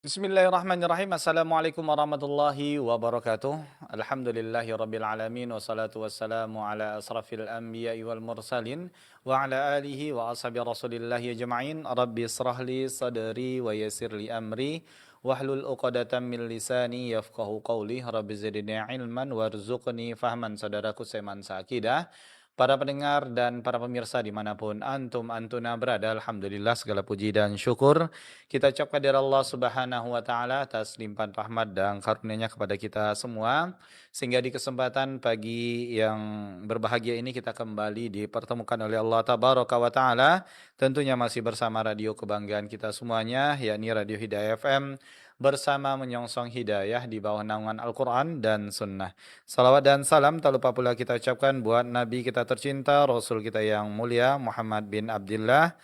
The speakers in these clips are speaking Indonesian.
Bismillahirrahmanirrahim. Assalamualaikum warahmatullahi wabarakatuh. Alhamdulillahi rabbil alamin. Wassalatu wassalamu ala asrafil anbiya'i wal mursalin. Wa ala alihi wa ashabi rasulillahi ajma'in. Rabbi israhli sadri wa yassirli amri. Wahlul uqadatan min lisani yafqahu qawli. Rabbi zidni ilman warzuqni fahman. Saudaraku seman seakidah. Para pendengar dan para pemirsa dimanapun antum antuna berada, alhamdulillah segala puji dan syukur kita ucapkan dari Allah Subhanahu wa taala atas limpahan rahmat dan karunia-Nya kepada kita semua, sehingga di kesempatan pagi yang berbahagia ini kita kembali dipertemukan oleh Allah Tabaraka wa taala, tentunya masih bersama radio kebanggaan kita semuanya, yakni Radio Hidayah FM, bersama menyongsong hidayah di bawah naungan Al-Quran dan Sunnah. Salawat dan salam tak lupa pula kita ucapkan buat Nabi kita tercinta, Rasul kita yang mulia, Muhammad bin Abdullah.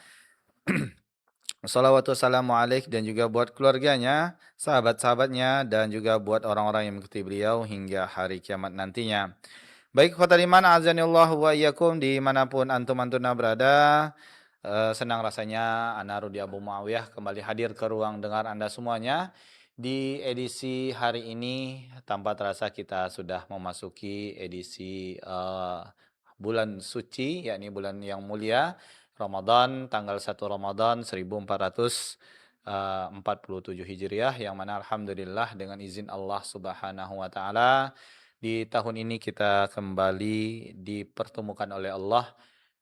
Salawatu wassalamu alaih, dan juga buat keluarganya, sahabat-sahabatnya, dan juga buat orang-orang yang mengikuti beliau hingga hari kiamat nantinya. Baik, khotul iman, azanillahu wa iyyakum, dimanapun antum-antuna berada. Senang rasanya Ana Rudi Abu Muawiyah kembali hadir ke ruang dengar Anda semuanya. Di edisi hari ini, tanpa terasa kita sudah memasuki edisi bulan suci, yakni bulan yang mulia, Ramadan, tanggal 1 Ramadan 1447 Hijriah, yang mana alhamdulillah dengan izin Allah Subhanahu wa taala di tahun ini kita kembali dipertemukan oleh Allah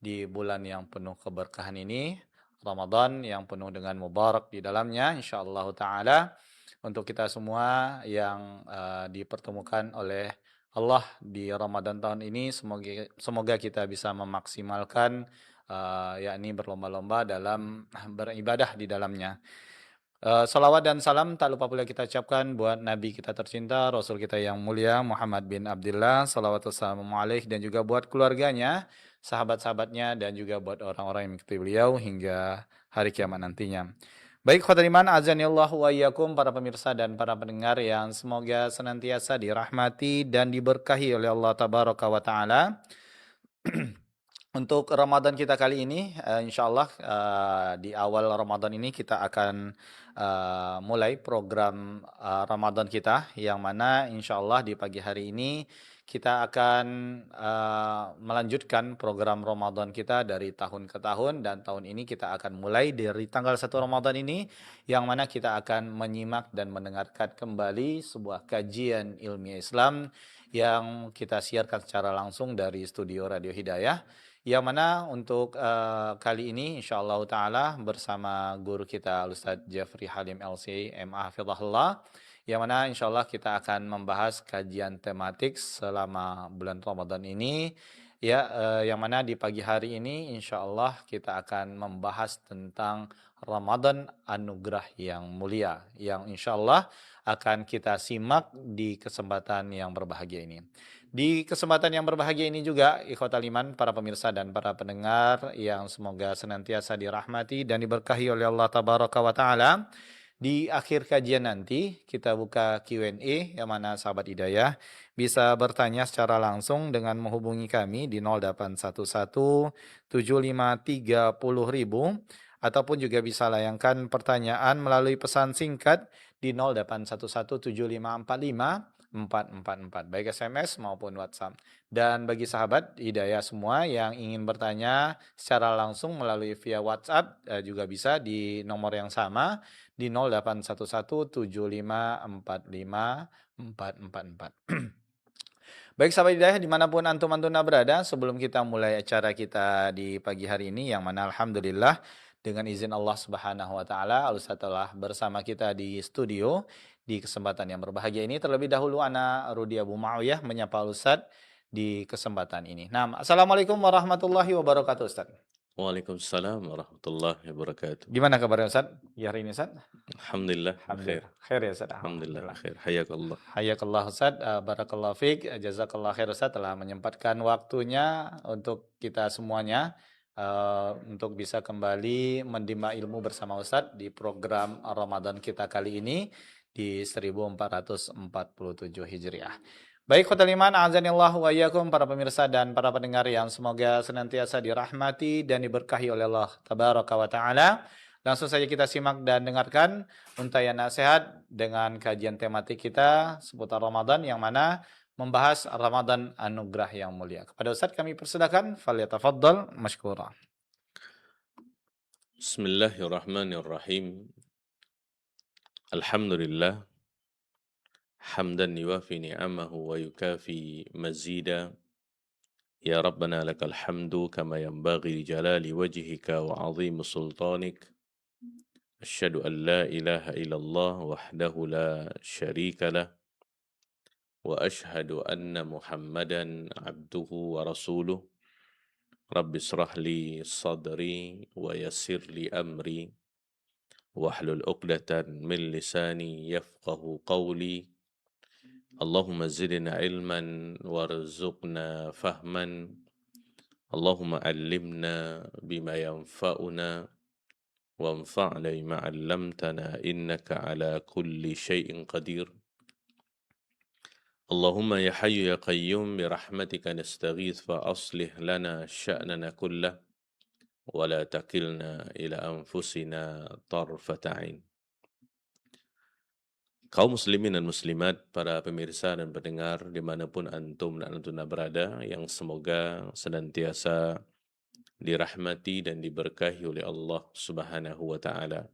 di bulan yang penuh keberkahan ini, Ramadan yang penuh dengan mubarak di dalamnya, insyaallah taala. Untuk kita semua yang dipertemukan oleh Allah di Ramadan tahun ini, semoga kita bisa memaksimalkan, yakni berlomba-lomba dalam beribadah di dalamnya. Salawat dan salam tak lupa pula kita ucapkan buat Nabi kita tercinta, Rasul kita yang mulia, Muhammad bin Abdullah, salawat wassalamu alaih, dan juga buat keluarganya, sahabat-sahabatnya, dan juga buat orang-orang yang mengikuti beliau hingga hari kiamat nantinya. Baik, khotul iman, azanillahu wa iyyakum, para pemirsa dan para pendengar yang semoga senantiasa dirahmati dan diberkahi oleh Allah Tabaraka wa Ta'ala. Untuk Ramadan kita kali ini, insya Allah di awal Ramadan ini kita akan mulai program Ramadan kita, yang mana insya Allah di pagi hari ini kita akan melanjutkan program Ramadan kita dari tahun ke tahun, dan tahun ini kita akan mulai dari tanggal 1 Ramadan ini, yang mana kita akan menyimak dan mendengarkan kembali sebuah kajian ilmiah Islam yang kita siarkan secara langsung dari studio Radio Hidayah, yang mana untuk kali ini insyaallah taala bersama guru kita Ustadz Jeffrey Halim LC MA Hafizahullah, yang mana insyaallah kita akan membahas kajian tematik selama bulan Ramadan ini, ya, yang mana di pagi hari ini insyaallah kita akan membahas tentang Ramadan anugerah yang mulia, yang insyaallah akan kita simak di kesempatan yang berbahagia ini. Di kesempatan yang berbahagia ini juga, ikhwatal iman, para pemirsa dan para pendengar yang semoga senantiasa dirahmati dan diberkahi oleh Allah Tabaraka wa Ta'ala. Di akhir kajian nanti, kita buka Q&A, yang mana sahabat hidayah bisa bertanya secara langsung dengan menghubungi kami di 0811 7530.000, ataupun juga bisa layangkan pertanyaan melalui pesan singkat di 08117545 444, baik SMS maupun WhatsApp. Dan bagi sahabat hidayah semua yang ingin bertanya secara langsung melalui via WhatsApp, juga bisa di nomor yang sama di 08117545 444. Baik sahabat hidayah dimanapun antum-antuna berada, sebelum kita mulai acara kita di pagi hari ini, yang mana alhamdulillah dengan izin Allah Subhanahu wa taala, Ustaz telah bersama kita di studio di kesempatan yang berbahagia ini. Terlebih dahulu ana Rudi Abu Muawiyah menyapa Ustaz di kesempatan ini. Nah, Assalamualaikum warahmatullahi wabarakatuh Ustaz. Waalaikumsalam warahmatullahi wabarakatuh. Gimana kabarnya Ustaz di hari ini Ustaz? Alhamdulillah khair. Alhamdulillah. Khair ya Ustaz. Alhamdulillah Alhamdulillah. khair. Hayakallah. Hayakallah Ustaz, barakallahu fiik, jazakallah khair Ustaz telah menyempatkan waktunya untuk kita semuanya, untuk bisa kembali mendimba ilmu bersama Ustaz di program Ramadan kita kali ini di 1447 Hijriah. Baik khotul iman, azanillahu wa iyyakum, para pemirsa dan para pendengar yang semoga senantiasa dirahmati dan diberkahi oleh Allah Tabaraka wa Ta'ala. Langsung saja kita simak dan dengarkan untayan nasihat dengan kajian tematik kita seputar Ramadan yang mana membahas Ramadan anugerah yang mulia. Kepada Ustaz kami persilakan, falyatafaddal mashkura. Bismillahirrahmanirrahim. Alhamdulillah. Hamdan yuwafi ni'amahu wa yukafi mazida. Ya Rabbana lakal hamdu kama yanbaghi li jalali wajhika wa 'azimi sultanik. Asyhadu an la ilaha illallah wahdahu la syarika lah. Wa asyhadu anna Muhammadan 'abduhu wa rasuluh. Rabbi israh li sadri wa yassir li amri wahlul 'uqdatan min lisani yafqahu qawli. Allahumma zidna ilman warzuqna fahman. Allahumma allimna bima yanfa'una wanfa'na bima 'allamtana innaka ala kulli syai'in qadir. Allahumma ya hayyu ya qayyum bi rahmatika nastaghith fa aslih lana sya'nana kullah wa la takilna ila anfusina tarfata 'ain. Kaum muslimin dan muslimat, para pemirsa dan pendengar dimanapun antum dan antuna berada, yang semoga senantiasa dirahmati dan diberkahi oleh Allah Subhanahu wa Ta'ala.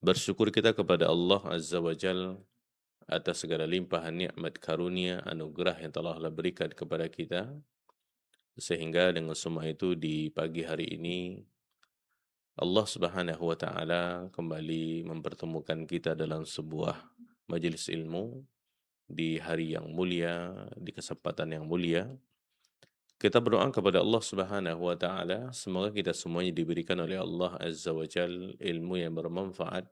Bersyukur kita kepada Allah Azza wa Jal atas segala limpahan nikmat karunia anugerah yang telah Allah berikan kepada kita, sehingga dengan semua itu di pagi hari ini Allah Subhanahu wa Ta'ala kembali mempertemukan kita dalam sebuah majelis ilmu di hari yang mulia, di kesempatan yang mulia. Kita berdoa kepada Allah Subhanahu wa Ta'ala, semoga kita semuanya diberikan oleh Allah Azza wa Jal ilmu yang bermanfaat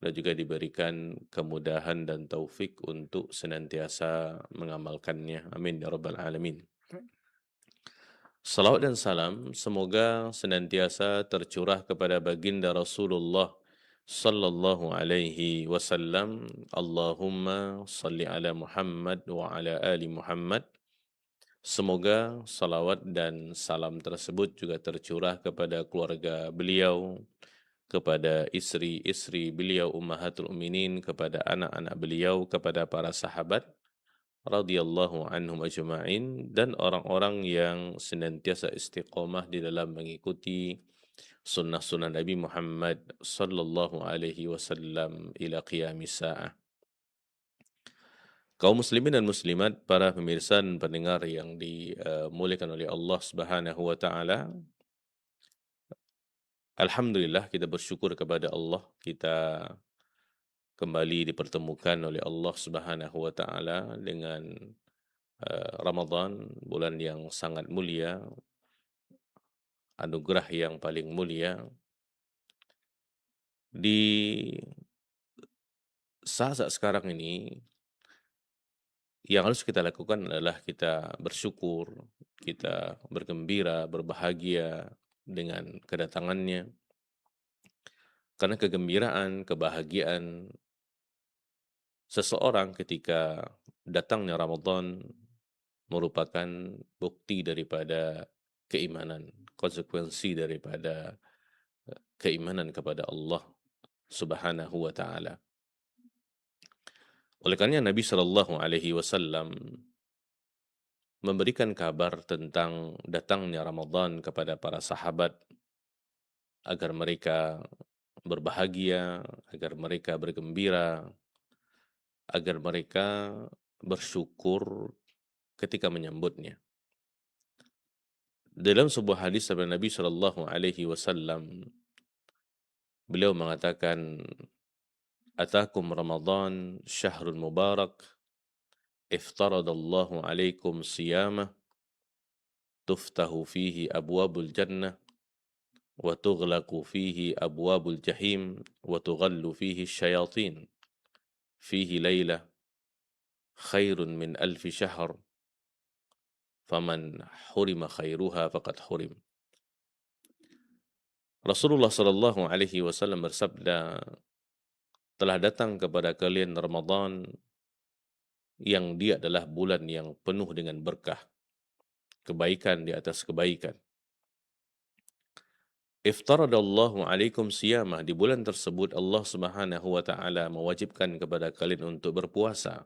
dan juga diberikan kemudahan dan taufik untuk senantiasa mengamalkannya. Amin ya rabbal alamin. Salawat dan salam semoga senantiasa tercurah kepada baginda Rasulullah sallallahu alaihi wasallam. Allahumma salli ala Muhammad wa ala ali Muhammad. Semoga salawat dan salam tersebut juga tercurah kepada keluarga beliau, kepada istri-istri beliau ummahatul mukminin, kepada anak-anak beliau, kepada para sahabat radhiyallahu anhum ajma'in, dan orang-orang yang senantiasa istiqomah di dalam mengikuti sunnah-sunnah Nabi Muhammad sallallahu alaihi wasallam ila qiyamis sa'ah. Kaum muslimin dan muslimat, para pemirsa dan pendengar yang dimuliakan oleh Allah Subhanahu wa Ta'ala, alhamdulillah kita bersyukur kepada Allah, kita kembali dipertemukan oleh Allah Subhanahu wa Ta'ala dengan Ramadan, bulan yang sangat mulia, anugerah yang paling mulia. Di saat-saat sekarang ini, yang harus kita lakukan adalah kita bersyukur, kita bergembira, berbahagia dengan kedatangannya. Karena kegembiraan, kebahagiaan seseorang ketika datangnya Ramadan merupakan bukti daripada keimanan, konsekuensi daripada keimanan kepada Allah Subhanahu wa Ta'ala. Oleh karena Nabi Shallallahu Alaihi Wasallam memberikan kabar tentang datangnya Ramadan kepada para sahabat agar mereka berbahagia, agar mereka bergembira, agar mereka bersyukur ketika menyambutnya. Dalam sebuah hadis dari Nabi Shallallahu Alaihi Wasallam, beliau mengatakan, "Atakum Ramadan syahrul mubarak, iftaradallahu alaikum siyamah, tuftahu fihi abwabul jannah, wa tughlaqu fihi abwabul jahim, wa tughallu fihi syayatin, fihi laylah, khairun min alfi syahr, faman hurima khairuha faqad hurim." Rasulullah Sallallahu Alaihi Wasallam bersabda, telah datang kepada kalian Ramadan yang dia adalah bulan yang penuh dengan berkah, kebaikan di atas kebaikan. Iftaradallahu alaikum siyamah. Di bulan tersebut Allah Subhanahu wa taala mewajibkan kepada kalian untuk berpuasa.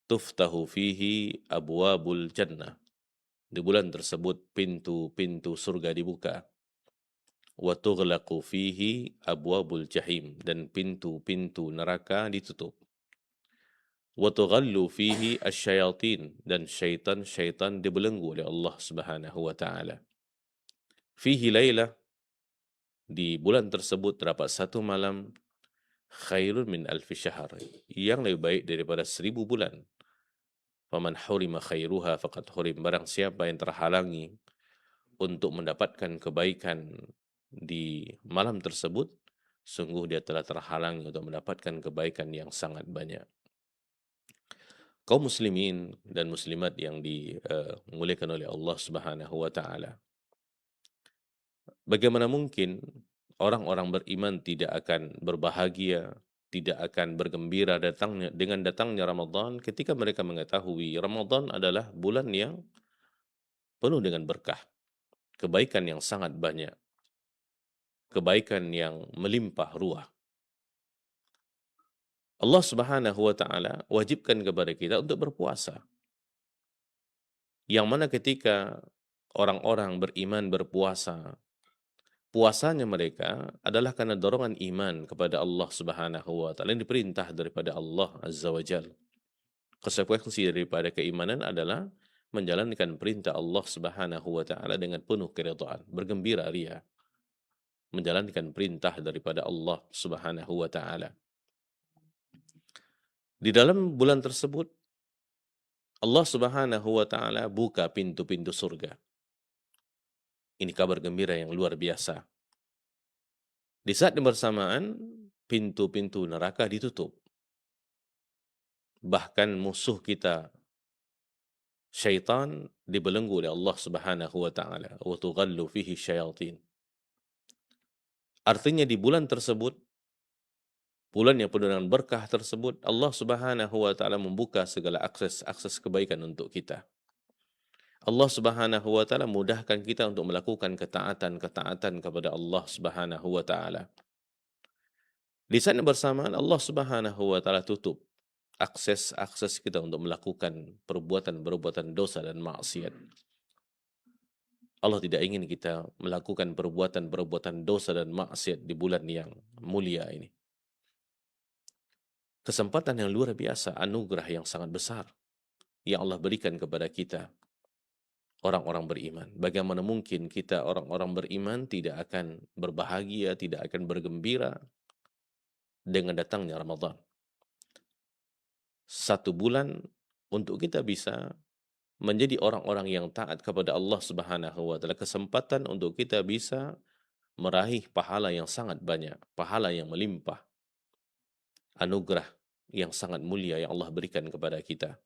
Tuftahu fihi abwabul jannah. Di bulan tersebut pintu-pintu surga dibuka. Wa tughlaqu fihi abwabul jahim, dan pintu-pintu neraka ditutup. Wa tughallu fihi asyayatin, dan syaitan-syaitan dibelenggu oleh Allah Subhanahu wa taala. Fihi lailah, di bulan tersebut terdapat satu malam, khairun min alfi syahr, yang lebih baik daripada 1000 bulan. Faman hurima khairuha faqad hurim. Barang siapa yang terhalangi untuk mendapatkan kebaikan di malam tersebut, sungguh dia telah terhalangi untuk mendapatkan kebaikan yang sangat banyak. Kaum muslimin dan muslimat yang dimuliakan oleh Allah Subhanahu wa taala. Bagaimana mungkin orang-orang beriman tidak akan berbahagia, tidak akan bergembira dengan datangnya Ramadan ketika mereka mengetahui Ramadan adalah bulan yang penuh dengan berkah, kebaikan yang sangat banyak, kebaikan yang melimpah ruah. Allah Subhanahu wa taala wajibkan kepada kita untuk berpuasa. Yang mana ketika orang-orang beriman berpuasa, puasanya mereka adalah karena dorongan iman kepada Allah Subhanahu wa taala yang diperintah daripada Allah Azza wa Jalla. Konsekuensi daripada keimanan adalah menjalankan perintah Allah Subhanahu wa taala dengan penuh keridhaan, bergembira ria, menjalankan perintah daripada Allah Subhanahu wa taala. Di dalam bulan tersebut Allah Subhanahu wa taala buka pintu-pintu surga. Ini kabar gembira yang luar biasa. Di saat yang bersamaan, pintu-pintu neraka ditutup. Bahkan musuh kita, syaitan, dibelenggu oleh Allah Subhanahu wa taala. Wa tughallu fihi syayatin. Artinya di bulan tersebut, bulan yang penuh dengan berkah tersebut, Allah Subhanahu wa taala membuka segala akses kebaikan untuk kita. Allah Subhanahu wa taala mudahkan kita untuk melakukan ketaatan-ketaatan kepada Allah Subhanahu wa taala. Di saat yang bersamaan Allah Subhanahu wa taala tutup akses kita untuk melakukan perbuatan-perbuatan dosa dan maksiat. Allah tidak ingin kita melakukan perbuatan-perbuatan dosa dan maksiat di bulan yang mulia ini. Kesempatan yang luar biasa, anugerah yang sangat besar yang Allah berikan kepada kita, orang-orang beriman. Bagaimana mungkin kita orang-orang beriman tidak akan berbahagia, tidak akan bergembira dengan datangnya Ramadan? Satu bulan untuk kita bisa menjadi orang-orang yang taat kepada Allah Subhanahu wa taala, kesempatan untuk kita bisa meraih pahala yang sangat banyak, pahala yang melimpah, anugerah yang sangat mulia yang Allah berikan kepada kita.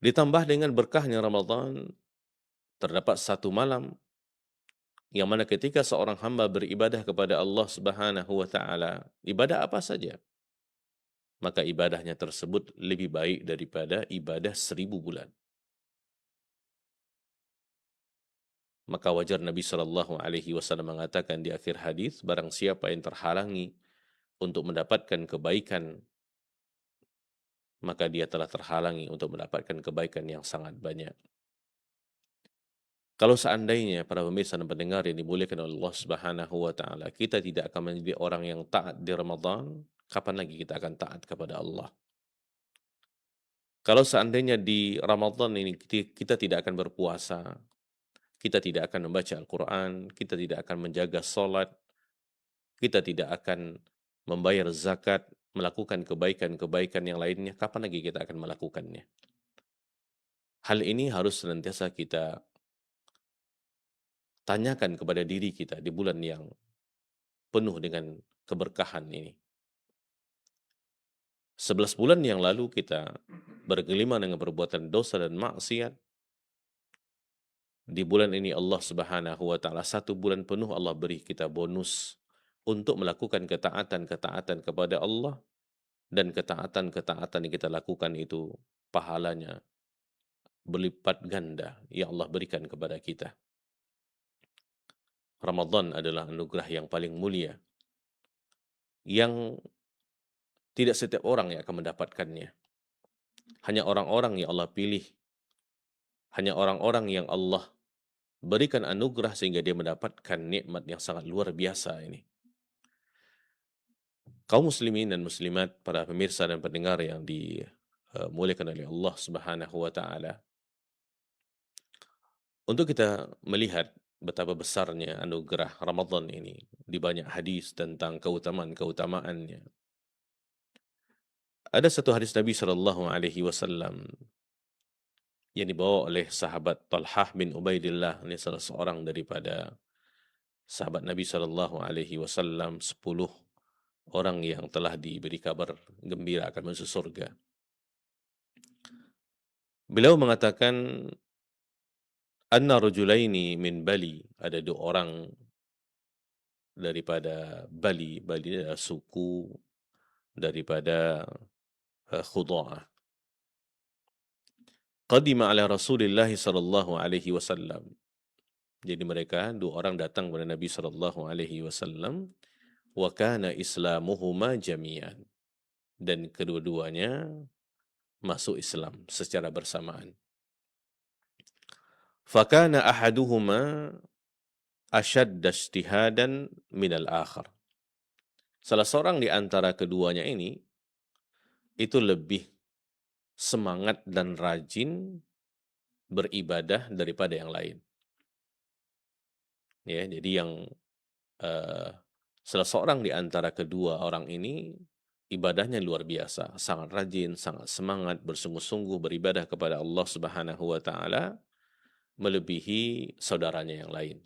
Ditambah dengan berkahnya Ramadan, terdapat satu malam yang mana ketika seorang hamba beribadah kepada Allah Subhanahu wa taala, ibadah apa saja, maka ibadahnya tersebut lebih baik daripada ibadah 1000 bulan. Maka wajar Nabi Shallallahu Alaihi Wasallam mengatakan di akhir hadis, barang siapa yang terhalangi untuk mendapatkan kebaikan, maka dia telah terhalangi untuk mendapatkan kebaikan yang sangat banyak. Kalau seandainya para pemirsa dan pendengar yang dimuliakan oleh Allah Subhanahu wa taala, kita tidak akan menjadi orang yang taat di Ramadan, kapan lagi kita akan taat kepada Allah? Kalau seandainya di Ramadan ini kita tidak akan berpuasa, kita tidak akan membaca Al-Quran, kita tidak akan menjaga sholat, kita tidak akan membayar zakat, melakukan kebaikan-kebaikan yang lainnya, kapan lagi kita akan melakukannya? Hal ini harus senantiasa kita tanyakan kepada diri kita di bulan yang penuh dengan keberkahan ini. 11 bulan yang lalu kita bergelimang dengan perbuatan dosa dan maksiat. Di bulan ini Allah Subhanahu wa taala, satu bulan penuh Allah beri kita bonus untuk melakukan ketaatan-ketaatan kepada Allah, dan ketaatan-ketaatan yang kita lakukan itu pahalanya berlipat ganda yang Allah berikan kepada kita. Ramadan adalah anugerah yang paling mulia, yang tidak setiap orang yang akan mendapatkannya. Hanya orang-orang yang Allah pilih, hanya orang-orang yang Allah berikan anugerah sehingga dia mendapatkan nikmat yang sangat luar biasa ini. Kaum muslimin dan muslimat, para pemirsa dan pendengar yang dimuliakan oleh Allah Subhanahu wa taala. Untuk kita melihat betapa besarnya anugerah Ramadan ini di banyak hadis tentang keutamaan-keutamaannya. Ada satu hadis Nabi Shallallahu alaihi wasallam yang dibawa oleh sahabat Talhah bin Ubaidillah, ini salah seorang daripada sahabat Nabi Shallallahu alaihi wasallam, 10 orang yang telah diberi kabar gembira akan masuk surga. Beliau mengatakan, anna rajulaini min Bali, ada 2 orang daripada Bali. Bali adalah suku daripada Khuda'ah. Qadima ala Rasulillah sallallahu alaihi wasallam. Jadi mereka 2 orang datang kepada Nabi sallallahu alaihi wasallam, wa kana islamuhuma jami'an. Dan kedua-duanya masuk Islam secara bersamaan. Fakana ahaduhuma ashadda ijtihadan minal akhar. Salah seorang di antara keduanya ini itu lebih semangat dan rajin beribadah daripada yang lain. Ya, jadi yang salah seorang di antara kedua orang ini ibadahnya luar biasa, sangat rajin, sangat semangat, bersungguh-sungguh beribadah kepada Allah Subhanahu wa taala melebihi saudaranya yang lain.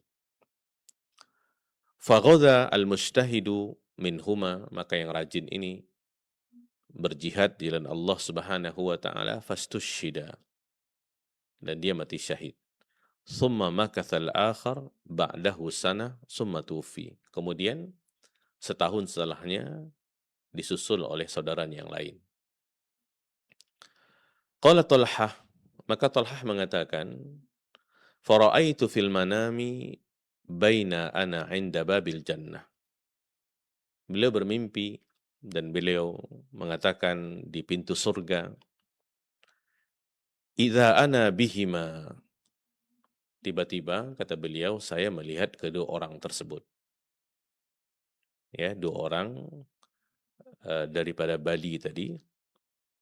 Faghadha al-mujtahidu minhuma, maka yang rajin ini berjihad di jalan Allah Subhanahu wa taala, fastushhida, dan dia mati syahid. Thumma makatha al-akhar ba'dahu sanah summa tufi. Kemudian setahun setelahnya disusul oleh saudaranya yang lain. Qala Talhah, maka Talhah mengatakan, fara'aitu fil manami baina ana 'inda babil jannah. Beliau bermimpi dan beliau mengatakan di pintu surga, idza ana bihima. Tiba-tiba kata beliau, saya melihat kedua orang tersebut. Ya, 2 orang daripada Bali tadi,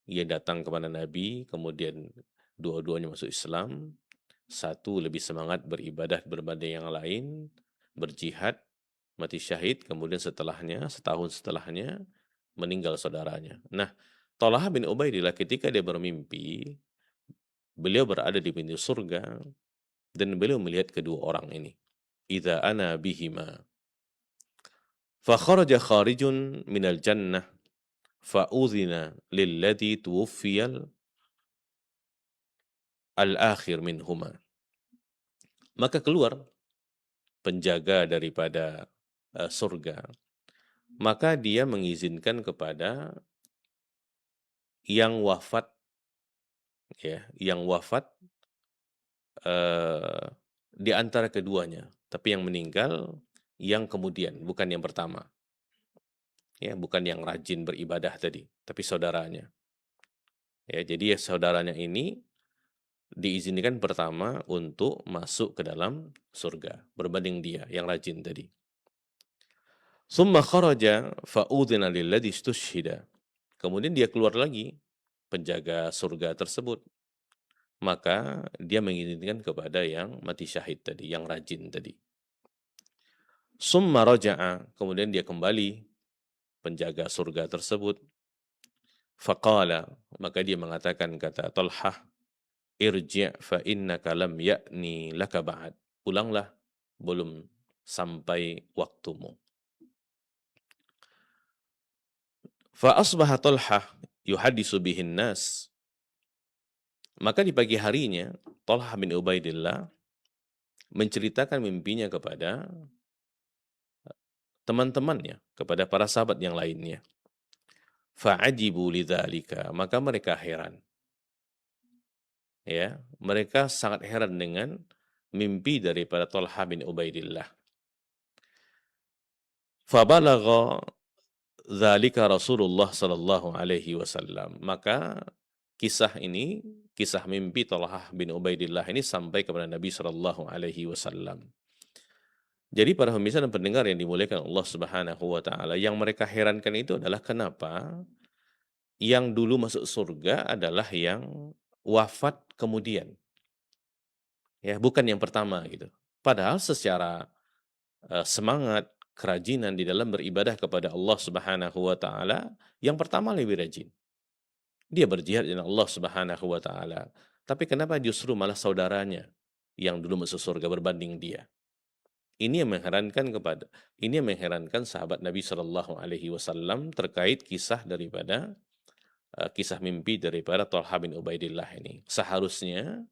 ia datang kepada Nabi, kemudian dua-duanya masuk Islam. Satu lebih semangat beribadah berbanding yang lain, berjihad, mati syahid, kemudian setelahnya, setahun setelahnya, meninggal saudaranya. Nah, Talhah bin Ubaidillah ketika dia bermimpi, beliau berada di pintu surga, dan beliau melihat kedua orang ini. Idza ana bihima. Fa kharaja kharijun minal jannah fa'udhina lilladhi tuwuffiyal al-akhir minhuma. Maka keluar penjaga daripada surga. Maka dia mengizinkan kepada yang wafat, ya, yang wafat di antara keduanya, tapi yang meninggal yang kemudian, bukan yang pertama. Ya, bukan yang rajin beribadah tadi, tapi saudaranya. Ya, jadi saudaranya ini diizinkan pertama untuk masuk ke dalam surga berbanding dia yang rajin tadi. Summa kharaja fa'udhina lilladhi istushhida. Kemudian dia keluar lagi, penjaga surga tersebut. Maka dia mengizinkan kepada yang mati syahid tadi, yang rajin tadi. Summa raja'a, kemudian dia kembali, penjaga surga tersebut. Faqala, maka dia mengatakan, kata Talhah, irji' fa innaka lam ya'ni laka ba'd. Pulanglah, belum sampai waktumu. Fa asbaha Talhah yuhadisu bihin nas. Maka di pagi harinya, Talhah bin Ubaidillah menceritakan mimpinya kepada teman-temannya, kepada para sahabat yang lainnya. Fa'ajibu lidzalika, maka mereka heran. Ya, mereka sangat heran dengan mimpi daripada Talhah bin Ubaidillah. Fabalagha dzalika Rasulullah sallallahu alaihi wasallam. Maka kisah ini, kisah mimpi Thalhah bin Ubaidillah ini sampai kepada Nabi sallallahu alaihi wasallam. Jadi para pemirsa dan pendengar yang dimuliakan Allah Subhanahu wa taala, yang mereka herankan itu adalah kenapa yang dulu masuk surga adalah yang wafat kemudian, ya, bukan yang pertama gitu. Padahal secara semangat, kerajinan di dalam beribadah kepada Allah Subhanahu wa taala, yang pertama lebih rajin. Dia berjihad dengan Allah Subhanahu wa taala. Tapi kenapa justru malah saudaranya yang dulu masuk surga berbanding dia? Ini yang mengherankan sahabat Nabi Shallallahu alaihi wasallam terkait kisah mimpi daripada Thalhah bin Ubaidillah ini. Seharusnya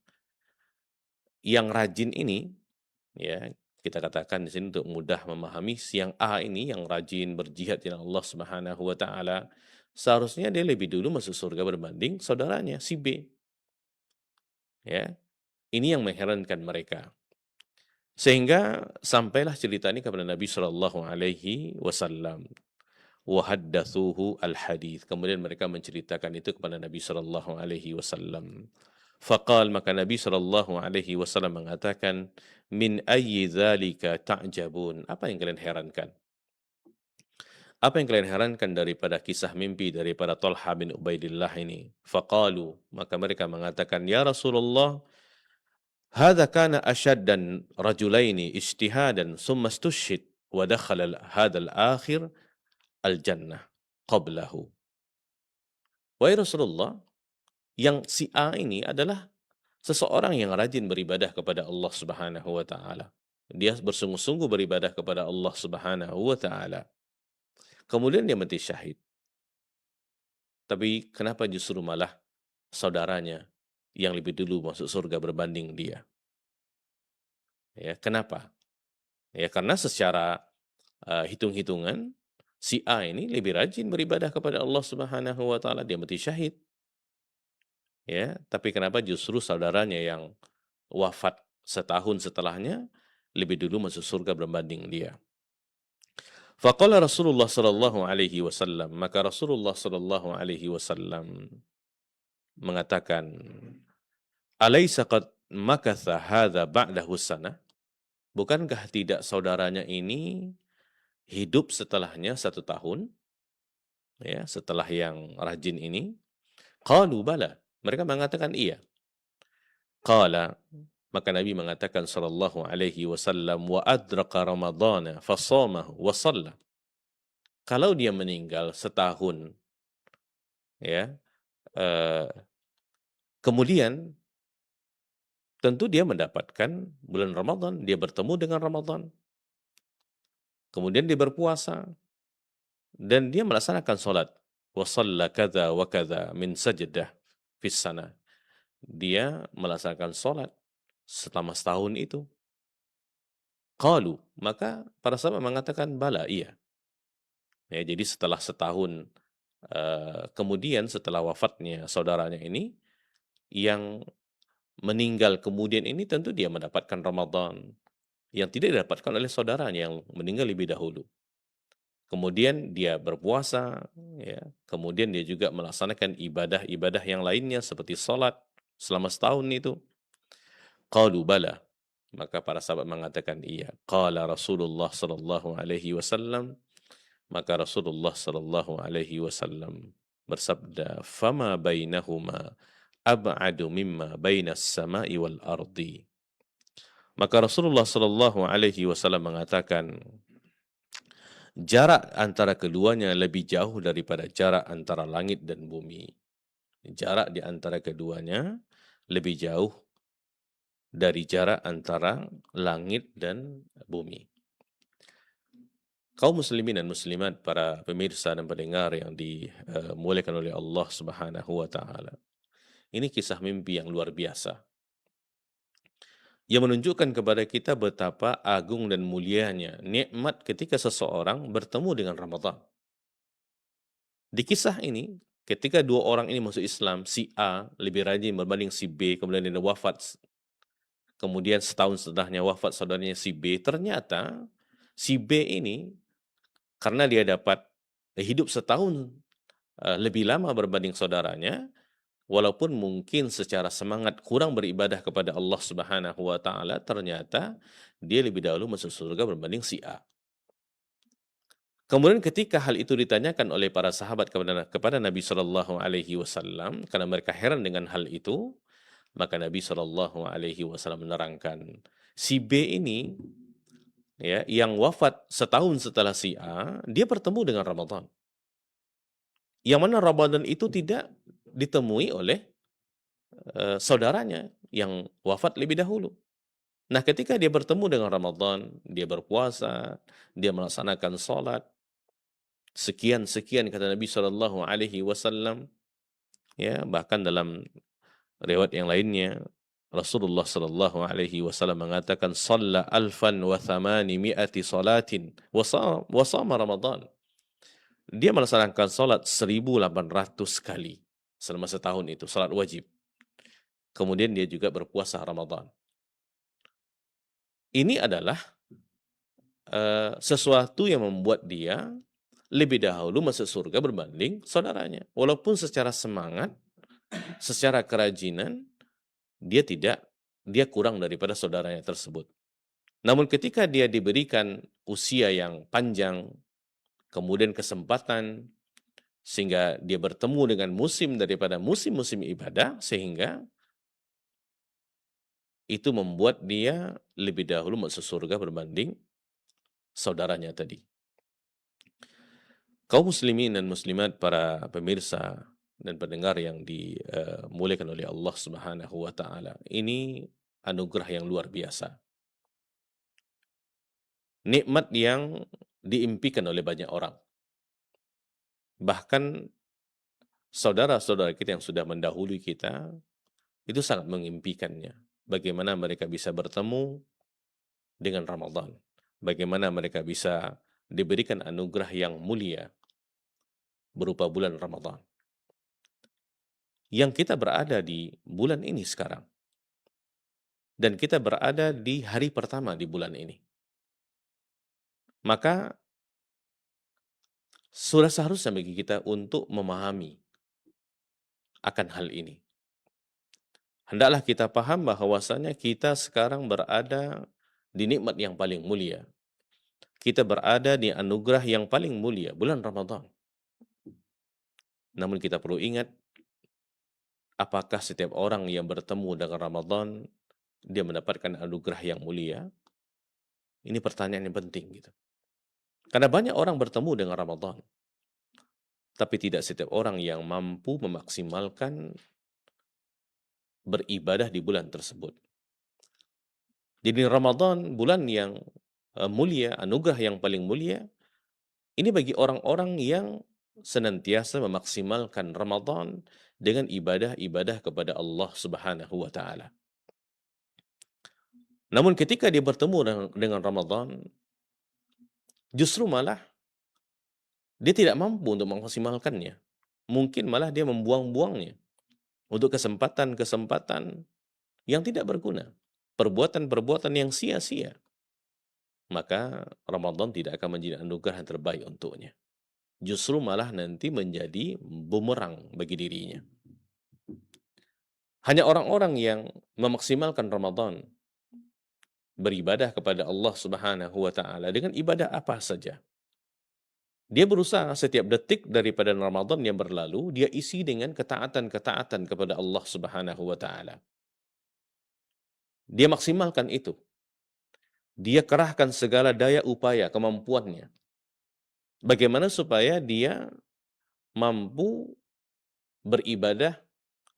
yang rajin ini, ya, kita katakan di sini untuk mudah memahami, si yang A ini yang rajin berjihad dengan Allah Subhanahu wa taala, seharusnya dia lebih dulu masuk surga berbanding saudaranya si B. Ya, ini yang mengherankan mereka. Sehingga sampailah cerita ini kepada Nabi Shallallahu alaihi wasallam. Wa haddatsuhu al-hadits. Kemudian mereka menceritakan itu kepada Nabi Shallallahu alaihi wasallam. Faqal, maka Nabi Shallallahu alaihi wasallam mengatakan, min ayyi dzalika ta'jabun? Apa yang kalian herankan? Apa yang kalian herankan daripada kisah mimpi daripada Thalhah bin Ubaidillah ini? Faqalu, maka mereka mengatakan, ya Rasulullah, hadza kana ashaddan rajulaini ijtihadan summa istushhid wa dakhala hadzal akhir al-jannah qablahu. Wahai Rasulullah, yang si A ini adalah seseorang yang rajin beribadah kepada Allah Subhanahu wa taala. Dia bersungguh-sungguh beribadah kepada Allah Subhanahu wa taala. Kemudian dia mati syahid. Tapi kenapa justru malah saudaranya yang lebih dulu masuk surga berbanding dia? Ya, kenapa? Ya, karena secara hitung-hitungan si A ini lebih rajin beribadah kepada Allah Subhanahu wa taala, dia mati syahid. Ya, tapi kenapa justru saudaranya yang wafat setahun setelahnya lebih dulu masuk surga berbanding dia? Faqala Rasulullah sallallahu alaihi wasallam, maka Rasulullah sallallahu alaihi wasallam mengatakan, "Alaisa qad makatha hadza ba'dahu sanah?" Bukankah tidak saudaranya ini hidup setelahnya 1 tahun, ya, setelah yang rajin ini? Qalu bala. Mereka mengatakan iya. Qala, maka Nabi mengatakan sallallahu alaihi wasallam, wa adraka ramadhana fasamahu wa shalla. Kalau dia meninggal setahun, ya, eh, kemudian tentu dia mendapatkan bulan Ramadan, dia bertemu dengan Ramadan. Kemudian dia berpuasa dan dia melaksanakan salat. Wa shalla kadza wa kadza min sajdah fis sana. Dia melaksanakan salat selama setahun itu. Qalu, maka para sahabat mengatakan bala, iya. Ya, jadi setelah setahun kemudian setelah wafatnya saudaranya ini, yang meninggal kemudian ini tentu dia mendapatkan Ramadan yang tidak didapatkan oleh saudaranya yang meninggal lebih dahulu. Kemudian dia berpuasa, ya. Kemudian dia juga melaksanakan ibadah-ibadah yang lainnya seperti salat selama setahun itu. Qalu bala. Maka para sahabat mengatakan iya. Qala Rasulullah sallallahu alaihi wasallam, maka Rasulullah sallallahu alaihi wasallam bersabda, "Fama bainahuma ab'adu mimma bainas sama'i wal ardi." Maka Rasulullah sallallahu alaihi wasallam mengatakan, jarak antara keduanya lebih jauh daripada jarak antara langit dan bumi. Jarak di antara keduanya lebih jauh dari jarak antara langit dan bumi. Kaum muslimin dan muslimat, para pemirsa dan pendengar yang dimuliakan oleh Allah Subhanahu wa taala. Ini kisah mimpi yang luar biasa, yang menunjukkan kepada kita betapa agung dan mulianya nikmat ketika seseorang bertemu dengan Ramadan. Di kisah ini, ketika dua orang ini masuk Islam, si A lebih rajin berbanding si B, kemudian dia wafat. Kemudian setahun setelahnya wafat saudaranya si B, ternyata si B ini karena dia dapat hidup setahun lebih lama berbanding saudaranya, walaupun mungkin secara semangat kurang beribadah kepada Allah Subhanahu wa taala, ternyata dia lebih dahulu masuk surga berbanding si A. Kemudian ketika hal itu ditanyakan oleh para sahabat kepada Nabi Shallallahu alaihi wasallam, karena mereka heran dengan hal itu, maka Nabi Shallallahu alaihi wasallam menerangkan, si B ini ya yang wafat setahun setelah si A, dia bertemu dengan Ramadan. Yang mana Ramadan itu tidak ditemui oleh saudaranya yang wafat lebih dahulu. Nah, ketika dia bertemu dengan Ramadan, dia berpuasa, dia melaksanakan sholat, sekian-sekian kata Nabi Shallallahu alaihi wasallam, ya, bahkan dalam riwayat yang lainnya Rasulullah Shallallahu alaihi wasallam mengatakan shalla alfan wa thamani mi'ati salatin wa shama Ramadan. Dia melaksanakan salat 1.800 kali selama setahun itu, salat wajib. Kemudian dia juga berpuasa Ramadan. Ini adalah sesuatu yang membuat dia lebih dahulu masuk surga berbanding saudaranya. Walaupun secara semangat, secara kerajinan, dia kurang daripada saudaranya tersebut. Namun ketika dia diberikan usia yang panjang, kemudian kesempatan, sehingga dia bertemu dengan musim daripada musim-musim ibadah, sehingga itu membuat dia lebih dahulu masuk surga berbanding saudaranya tadi. Kaum muslimin dan muslimat, para pemirsa dan pendengar yang dimuliakan oleh Allah Subhanahu wa taala, ini anugerah yang luar biasa. Nikmat yang diimpikan oleh banyak orang. Bahkan saudara-saudara kita yang sudah mendahului kita itu sangat mengimpikannya. Bagaimana mereka bisa bertemu dengan Ramadan. Bagaimana mereka bisa diberikan anugerah yang mulia berupa bulan Ramadan. Yang kita berada di bulan ini sekarang. Dan kita berada di hari pertama di bulan ini. Maka sudah seharusnya bagi kita untuk memahami akan hal ini. Hendaklah kita paham bahwasanya kita sekarang berada di nikmat yang paling mulia. Kita berada di anugerah yang paling mulia, bulan Ramadan. Namun kita perlu ingat, apakah setiap orang yang bertemu dengan Ramadan, dia mendapatkan anugerah yang mulia? Ini pertanyaan yang penting gitu. Karena banyak orang bertemu dengan Ramadan, tapi tidak setiap orang yang mampu memaksimalkan beribadah di bulan tersebut. Jadi Ramadan, bulan yang mulia, anugerah yang paling mulia, ini bagi orang-orang yang senantiasa memaksimalkan Ramadan dengan ibadah-ibadah kepada Allah Subhanahu wa taala. Namun ketika dia bertemu dengan Ramadan, justru malah dia tidak mampu untuk memaksimalkannya. Mungkin malah dia membuang-buangnya untuk kesempatan-kesempatan yang tidak berguna, perbuatan-perbuatan yang sia-sia. Maka Ramadan tidak akan menjadi anugerah yang terbaik untuknya. Justru malah nanti menjadi bumerang bagi dirinya. Hanya orang-orang yang memaksimalkan Ramadan, beribadah kepada Allah Subhanahu wa taala dengan ibadah apa saja. Dia berusaha setiap detik daripada Ramadan yang berlalu, dia isi dengan ketaatan-ketaatan kepada Allah Subhanahu wa taala. Dia maksimalkan itu. Dia kerahkan segala daya upaya, kemampuannya. Bagaimana supaya dia mampu beribadah,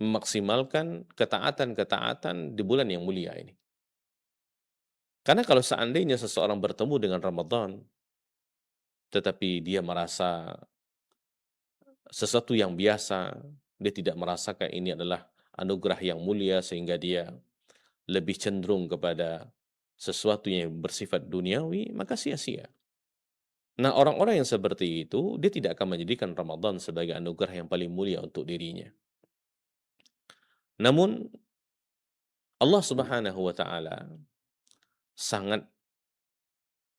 memaksimalkan ketaatan-ketaatan di bulan yang mulia ini. Karena kalau seandainya seseorang bertemu dengan Ramadan, tetapi dia merasa sesuatu yang biasa, dia tidak merasakan ini adalah anugerah yang mulia sehingga dia lebih cenderung kepada sesuatu yang bersifat duniawi, maka sia-sia. Nah, orang-orang yang seperti itu, dia tidak akan menjadikan Ramadan sebagai anugerah yang paling mulia untuk dirinya. Namun, Allah Subhanahu wa taala sangat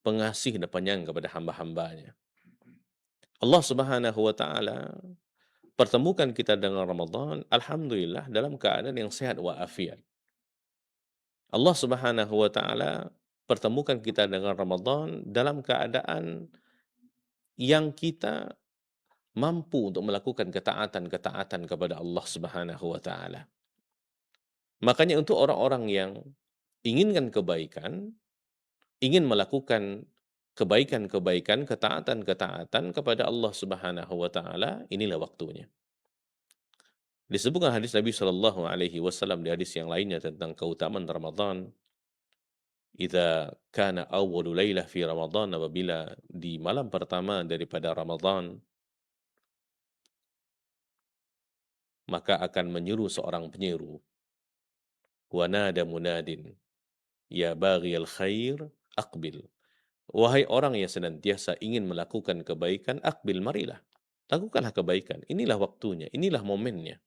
pengasih dan penyayang kepada hamba-hambanya. Allah Subhanahu wa taala pertemukan kita dengan Ramadan, alhamdulillah dalam keadaan yang sehat walafiat. Allah Subhanahu wa taala pertemukan kita dengan Ramadan dalam keadaan yang kita mampu untuk melakukan ketaatan-ketaatan kepada Allah Subhanahu wa taala. Makanya untuk orang-orang yang inginkan kebaikan, ingin melakukan kebaikan-kebaikan, ketaatan-ketaatan kepada Allah Subhanahu wa taala, inilah waktunya. Disebutkan hadis Nabi Shallallahu alaihi wasallam di hadis yang lainnya tentang keutamaan Ramadan. Idza kana awwalu lailah fi Ramadan, apabila di malam pertama daripada Ramadan, maka akan menyeru seorang penyeru. Wa nada munadin, ya baghiyal khair, aqbil. Wahai orang yang senantiasa ingin melakukan kebaikan, aqbil, marilah. Lakukanlah kebaikan. Inilah waktunya, inilah momennya.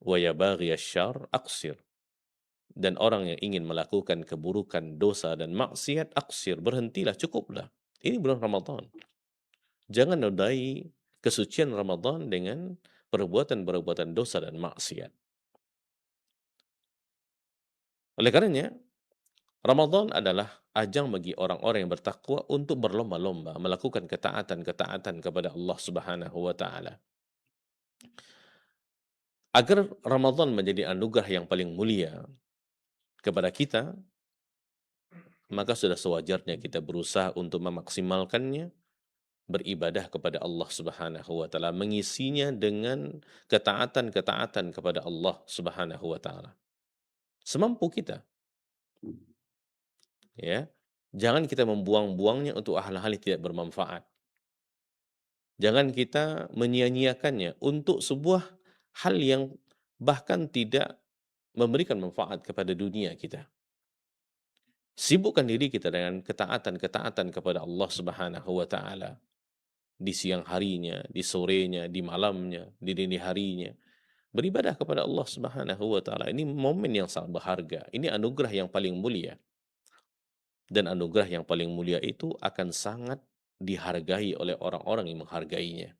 Wa ya baghiyasy syarr, aqsir. Dan orang yang ingin melakukan keburukan, dosa dan maksiat, aqsir, berhentilah, cukuplah. Ini bulan Ramadan. Jangan nodai kesucian Ramadan dengan perbuatan-perbuatan dosa dan maksiat. Oleh karenanya, Ramadan adalah ajang bagi orang-orang yang bertakwa untuk berlomba-lomba melakukan ketaatan-ketaatan kepada Allah Subhanahu wa taala. Agar Ramadan menjadi anugerah yang paling mulia kepada kita, maka sudah sewajarnya kita berusaha untuk memaksimalkannya, beribadah kepada Allah Subhanahu wa taala, mengisinya dengan ketaatan-ketaatan kepada Allah Subhanahu wa taala. Semampu kita, ya. Jangan kita membuang-buangnya untuk hal-hal yang tidak bermanfaat. Jangan kita menyia-nyiakannya untuk sebuah hal yang bahkan tidak memberikan manfaat kepada dunia kita. Sibukkan diri kita dengan ketaatan-ketaatan kepada Allah Subhanahu wa taala di siang harinya, di sorenya, di malamnya, di dini harinya. Beribadah kepada Allah Subhanahu wa taala. Ini momen yang sangat berharga. Ini anugerah yang paling mulia. Dan anugerah yang paling mulia itu akan sangat dihargai oleh orang-orang yang menghargainya.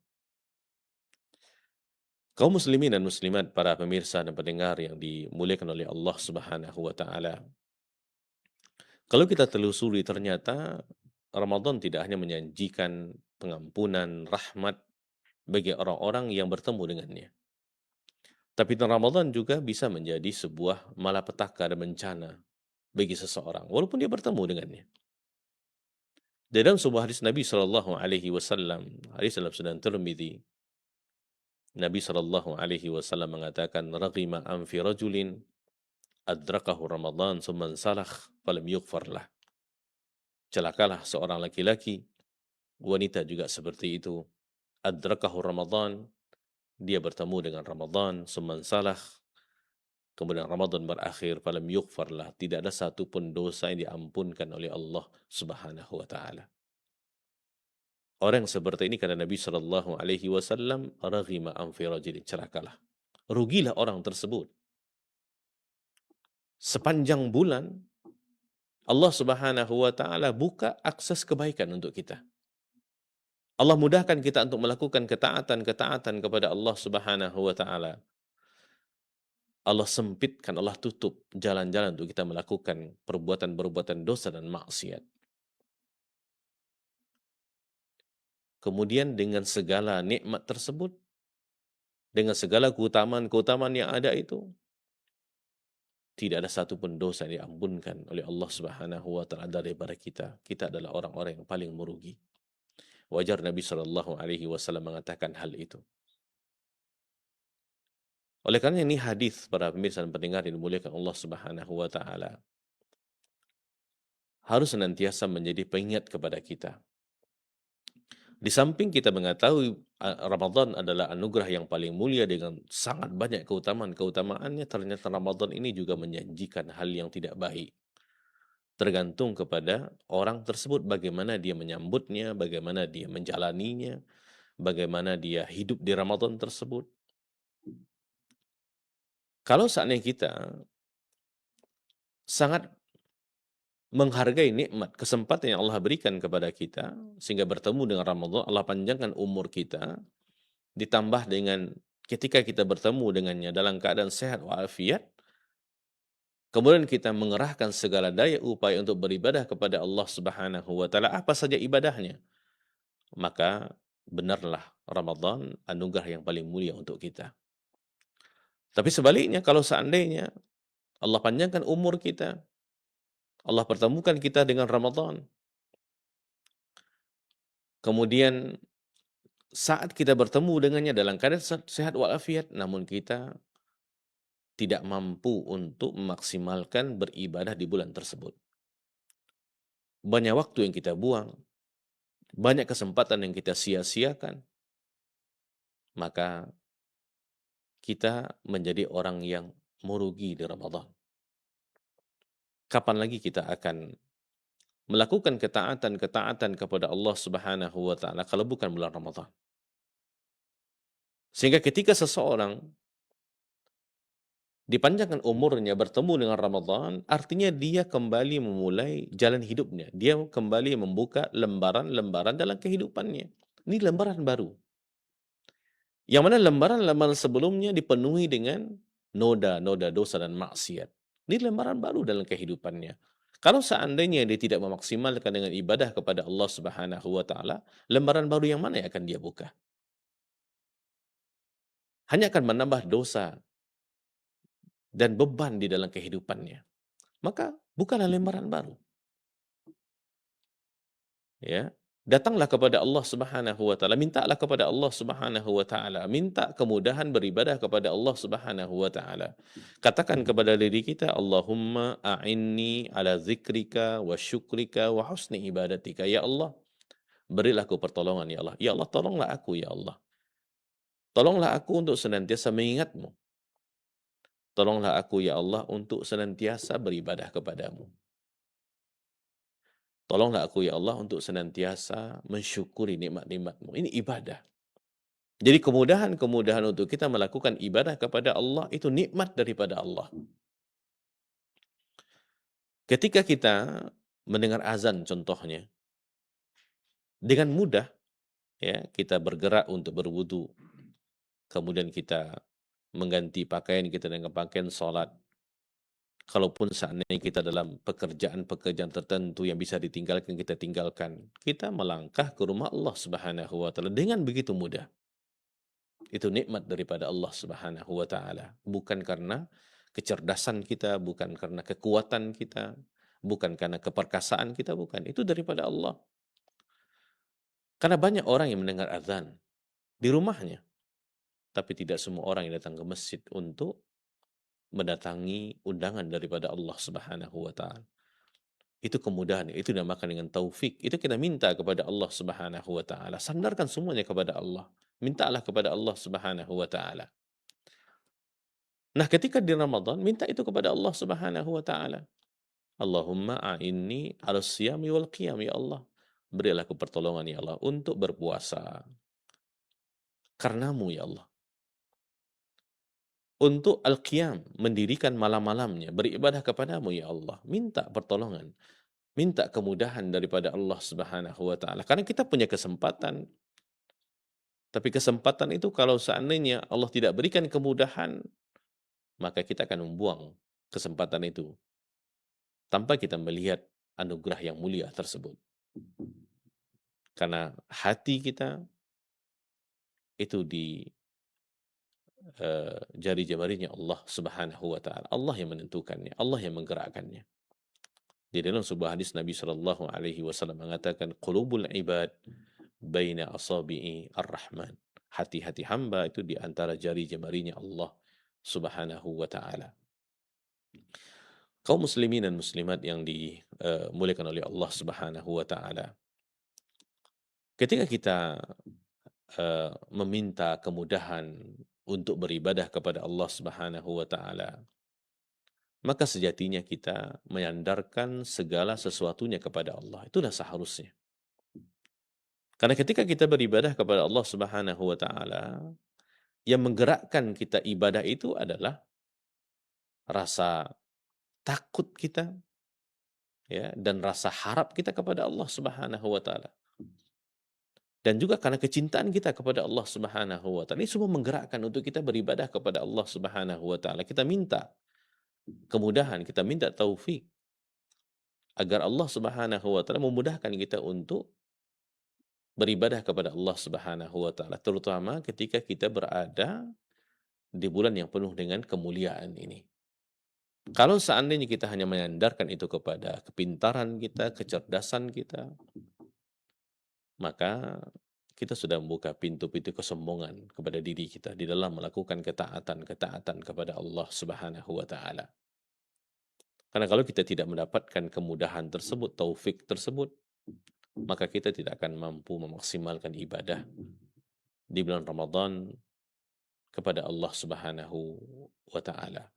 Kaum muslimin dan muslimat, para pemirsa dan pendengar yang dimuliakan oleh Allah Subhanahu wa taala. Kalau kita telusuri, ternyata Ramadan tidak hanya menjanjikan pengampunan, rahmat bagi orang-orang yang bertemu dengannya. Tapi Ramadan juga bisa menjadi sebuah malapetaka dan bencana bagi seseorang walaupun dia bertemu dengannya. Di dalam sebuah hadis Nabi Shallallahu alaihi wasallam, hadis dalam Sunan Tirmidzi, Nabi Shallallahu alaihi wasallam mengatakan, "Raghima anfi rajulin adrakahu Ramadan tsumma salakh falam yughfar lah." Celakalah seorang laki-laki, wanita juga seperti itu. Adrakahu Ramadan, dia bertemu dengan Ramadan, tsumma salakh, kemudian Ramadan berakhir, falam yughfar lah, tidak ada satupun dosa yang diampunkan oleh Allah Subhanahu wa taala. Orang yang seperti ini, kata Nabi Shallallahu alaihi wasallam, raghima anfi rajulin, celakalah. Rugilah orang tersebut. Sepanjang bulan Allah Subhanahu wa taala buka akses kebaikan untuk kita. Allah mudahkan kita untuk melakukan ketaatan-ketaatan kepada Allah Subhanahu wa taala. Allah sempitkan, Allah tutup jalan-jalan untuk kita melakukan perbuatan-perbuatan dosa dan maksiat. Kemudian dengan segala nikmat tersebut, dengan segala keutamaan-keutamaan yang ada itu, tidak ada satupun dosa yang diampunkan oleh Allah Subhanahu wa taala daripada kita. Kita adalah orang-orang yang paling merugi. Wajar Nabi Shallallahu alaihi wasallam mengatakan hal itu. Oleh karena ini hadis, para pemirsa dan pendengar yang dimuliakan Allah Subhanahu wa taala, harus senantiasa menjadi pengingat kepada kita. Di samping kita mengetahui Ramadan adalah anugerah yang paling mulia dengan sangat banyak keutamaan-keutamaannya, ternyata Ramadan ini juga menjanjikan hal yang tidak baik. Tergantung kepada orang tersebut, bagaimana dia menyambutnya, bagaimana dia menjalaninya, bagaimana dia hidup di Ramadan tersebut. Kalau saatnya kita sangat menghargai nikmat, kesempatan yang Allah berikan kepada kita, sehingga bertemu dengan Ramadan, Allah panjangkan umur kita, ditambah dengan ketika kita bertemu dengannya dalam keadaan sehat walafiat, kemudian kita mengerahkan segala daya upaya untuk beribadah kepada Allah Subhanahu wa taala, apa saja ibadahnya, maka benarlah Ramadan anugerah yang paling mulia untuk kita. Tapi sebaliknya, kalau seandainya Allah panjangkan umur kita, Allah pertemukan kita dengan Ramadan, kemudian saat kita bertemu dengannya dalam keadaan sehat walafiat, namun kita tidak mampu untuk memaksimalkan beribadah di bulan tersebut. Banyak waktu yang kita buang, banyak kesempatan yang kita sia-siakan, maka kita menjadi orang yang merugi di Ramadan. Kapan lagi kita akan melakukan ketaatan-ketaatan kepada Allah Subhanahu wa taala kalau bukan bulan Ramadan? Sehingga ketika seseorang dipanjangkan umurnya bertemu dengan Ramadan, artinya dia kembali memulai jalan hidupnya. Dia kembali membuka lembaran-lembaran dalam kehidupannya. Ini lembaran baru. Yang mana lembaran-lembaran sebelumnya dipenuhi dengan noda-noda dosa dan maksiat. Ini lembaran baru dalam kehidupannya. Kalau seandainya dia tidak memaksimalkan dengan ibadah kepada Allah Subhanahu wa taala, lembaran baru yang mana yang akan dia buka? Hanya akan menambah dosa dan beban di dalam kehidupannya. Maka bukalah lembaran baru. Ya, datanglah kepada Allah Subhanahu wa taala, mintalah kepada Allah Subhanahu wa taala, minta kemudahan beribadah kepada Allah Subhanahu wa taala. Katakan kepada diri kita, Allahumma a'inni ala zikrika wa syukrika wa husni ibadatika. Ya Allah, berilah aku pertolongan ya Allah. Ya Allah, tolonglah aku ya Allah. Tolonglah aku untuk senantiasa mengingatmu. Tolonglah aku ya Allah untuk senantiasa beribadah kepadamu. Tolonglah aku ya Allah untuk senantiasa mensyukuri nikmat-nikmat-Mu. Ini ibadah. Jadi kemudahan-kemudahan untuk kita melakukan ibadah kepada Allah itu nikmat daripada Allah. Ketika kita mendengar azan contohnya, dengan mudah ya kita bergerak untuk berwudu, kemudian kita mengganti pakaian kita dengan pakaian sholat. Kalaupun seandainya kita dalam pekerjaan-pekerjaan tertentu yang bisa ditinggalkan, kita tinggalkan. Kita melangkah ke rumah Allah Subhanahu wa taala dengan begitu mudah. Itu nikmat daripada Allah Subhanahu wa taala. Bukan karena kecerdasan kita, bukan karena kekuatan kita, bukan karena keperkasaan kita, bukan. Itu daripada Allah. Karena banyak orang yang mendengar azan di rumahnya, tapi tidak semua orang yang datang ke masjid untuk mendatangi undangan daripada Allah Subhanahu wa taala. Itu kemudahan, itu dinamakan dengan taufik. Itu kita minta kepada Allah Subhanahu wa taala. Sandarkan semuanya kepada Allah. Mintalah kepada Allah Subhanahu wa taala. Nah, ketika di Ramadan, minta itu kepada Allah Subhanahu wa taala. Allahumma a'inni 'alas siyami wal qiyam ya Allah. Berilah aku pertolongan ya Allah untuk berpuasa. Karenamu ya Allah. Untuk al-qiyam, mendirikan malam-malamnya, beribadah kepadamu ya Allah. Minta pertolongan. Minta kemudahan daripada Allah Subhanahu wa taala. Karena kita punya kesempatan. Tapi kesempatan itu kalau seandainya Allah tidak berikan kemudahan, maka kita akan membuang kesempatan itu tanpa kita melihat anugerah yang mulia tersebut. Karena hati kita itu di jari-jarinya Allah Subhanahu wa taala. Allah yang menentukannya, Allah yang menggerakkannya. Di dalam sebuah hadis Nabi Shallallahu alaihi wasallam mengatakan qulubul ibad baina asabi'i ar-rahman. Hati-hati hamba itu di antara jari-jarinya Allah Subhanahu wa taala. Kaum muslimin dan muslimat yang dimuliakan oleh Allah Subhanahu wa taala. Ketika kita meminta kemudahan untuk beribadah kepada Allah Subhanahu wa taala, maka sejatinya kita menyandarkan segala sesuatunya kepada Allah. Itulah seharusnya. Karena ketika kita beribadah kepada Allah Subhanahu wa taala, yang menggerakkan kita ibadah itu adalah rasa takut kita, ya, dan rasa harap kita kepada Allah Subhanahu wa taala. Dan juga karena kecintaan kita kepada Allah Subhanahu wa taala. Ini semua menggerakkan untuk kita beribadah kepada Allah Subhanahu wa taala. Kita minta kemudahan, kita minta taufik agar Allah Subhanahu wa taala memudahkan kita untuk beribadah kepada Allah Subhanahu wa taala, terutama ketika kita berada di bulan yang penuh dengan kemuliaan ini. Kalau seandainya kita hanya menyandarkan itu kepada kepintaran kita, kecerdasan kita, maka kita sudah membuka pintu-pintu kesombongan kepada diri kita di dalam melakukan ketaatan-ketaatan kepada Allah Subhanahu wa taala. Karena kalau kita tidak mendapatkan kemudahan tersebut, taufik tersebut, maka kita tidak akan mampu memaksimalkan ibadah di bulan Ramadan kepada Allah Subhanahu wa taala.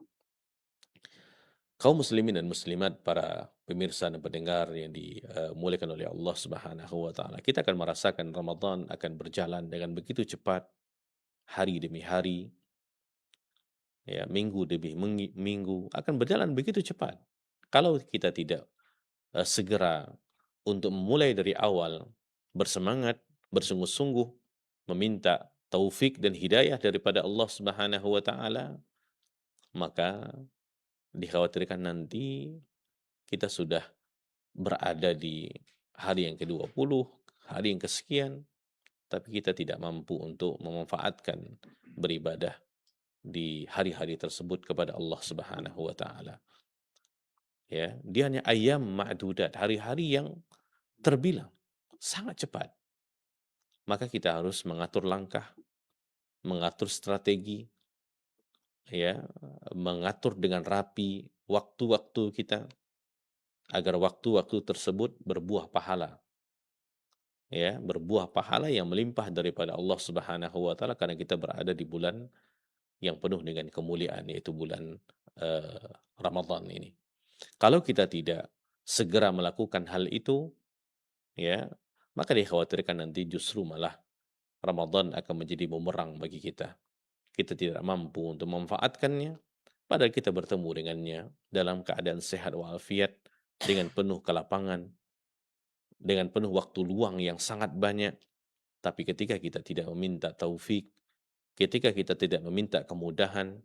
Kaum muslimin dan muslimat, para pemirsa dan pendengar yang dimuliakan oleh Allah Subhanahu wa taala. Kita akan merasakan Ramadan akan berjalan dengan begitu cepat, hari demi hari, ya, minggu demi minggu akan berjalan begitu cepat. Kalau kita tidak segera untuk memulai dari awal, bersemangat, bersungguh-sungguh meminta taufik dan hidayah daripada Allah Subhanahu wa taala, maka dikhawatirkan nanti kita sudah berada di hari yang ke-20, hari yang kesekian, tapi kita tidak mampu untuk memanfaatkan beribadah di hari-hari tersebut kepada Allah Subhanahu wa taala. Ya, dia hanya ayam ma'dudat, hari-hari yang terbilang sangat cepat. Maka kita harus mengatur langkah, mengatur strategi, ya, mengatur dengan rapi waktu-waktu kita agar waktu-waktu tersebut berbuah pahala, ya, berbuah pahala yang melimpah daripada Allah Subhanahu wa taala karena kita berada di bulan yang penuh dengan kemuliaan, yaitu bulan Ramadan ini. Kalau kita tidak segera melakukan hal itu, ya, maka dikhawatirkan nanti justru malah Ramadan akan menjadi bumerang bagi kita. Kita tidak mampu untuk memanfaatkannya, padahal kita bertemu dengannya dalam keadaan sehat walafiat, dengan penuh kelapangan, dengan penuh waktu luang yang sangat banyak. Tapi ketika kita tidak meminta taufik, ketika kita tidak meminta kemudahan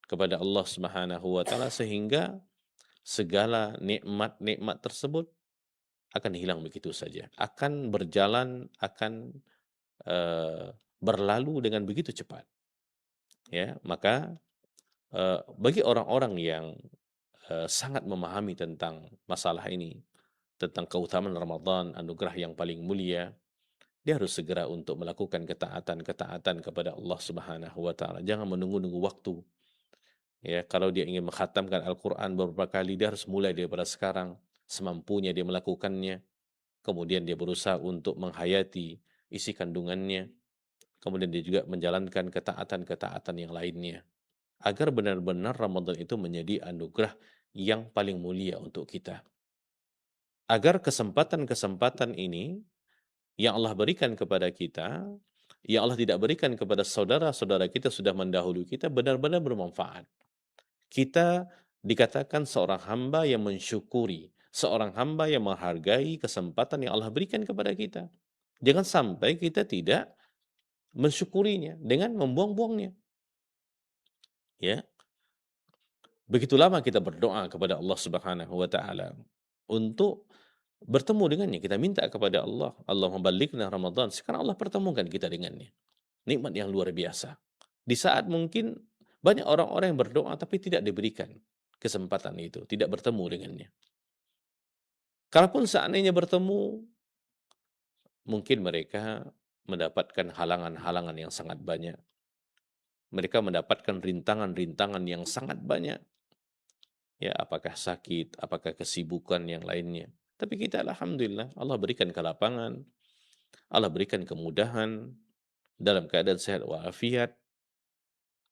kepada Allah Subhanahu wa taala, sehingga segala nikmat-nikmat tersebut akan hilang begitu saja, akan berjalan, akan berlalu dengan begitu cepat. Ya, maka bagi orang-orang yang sangat memahami tentang masalah ini, tentang keutamaan Ramadan, anugerah yang paling mulia, dia harus segera untuk melakukan ketaatan-ketaatan kepada Allah Subhanahu wa taala. Jangan menunggu-nunggu waktu. Ya, kalau dia ingin mengkhatamkan Al-Qur'an beberapa kali, dia harus mulai daripada sekarang, semampunya dia melakukannya. Kemudian dia berusaha untuk menghayati isi kandungannya. Kemudian dia juga menjalankan ketaatan-ketaatan yang lainnya, agar benar-benar Ramadan itu menjadi anugerah yang paling mulia untuk kita. Agar kesempatan-kesempatan ini yang Allah berikan kepada kita, yang Allah tidak berikan kepada saudara-saudara kita sudah mendahului kita, benar-benar bermanfaat. Kita dikatakan seorang hamba yang mensyukuri, seorang hamba yang menghargai kesempatan yang Allah berikan kepada kita. Jangan sampai kita tidak mensyukurinya dengan membuang-buangnya. Ya, begitu lama kita berdoa kepada Allah Subhanahu wa taala untuk bertemu dengannya. Kita minta kepada Allah, Allah membalikna Ramadan. Sekarang Allah pertemukan kita dengannya. Nikmat yang luar biasa. Di saat mungkin banyak orang-orang yang berdoa tapi tidak diberikan kesempatan itu, tidak bertemu dengannya. Kalaupun seandainya bertemu, mungkin mereka mendapatkan halangan-halangan yang sangat banyak. Mereka mendapatkan rintangan-rintangan yang sangat banyak. Ya, apakah sakit, apakah kesibukan yang lainnya. Tapi kita alhamdulillah, Allah berikan kelapangan, Allah berikan kemudahan dalam keadaan sehat walafiat.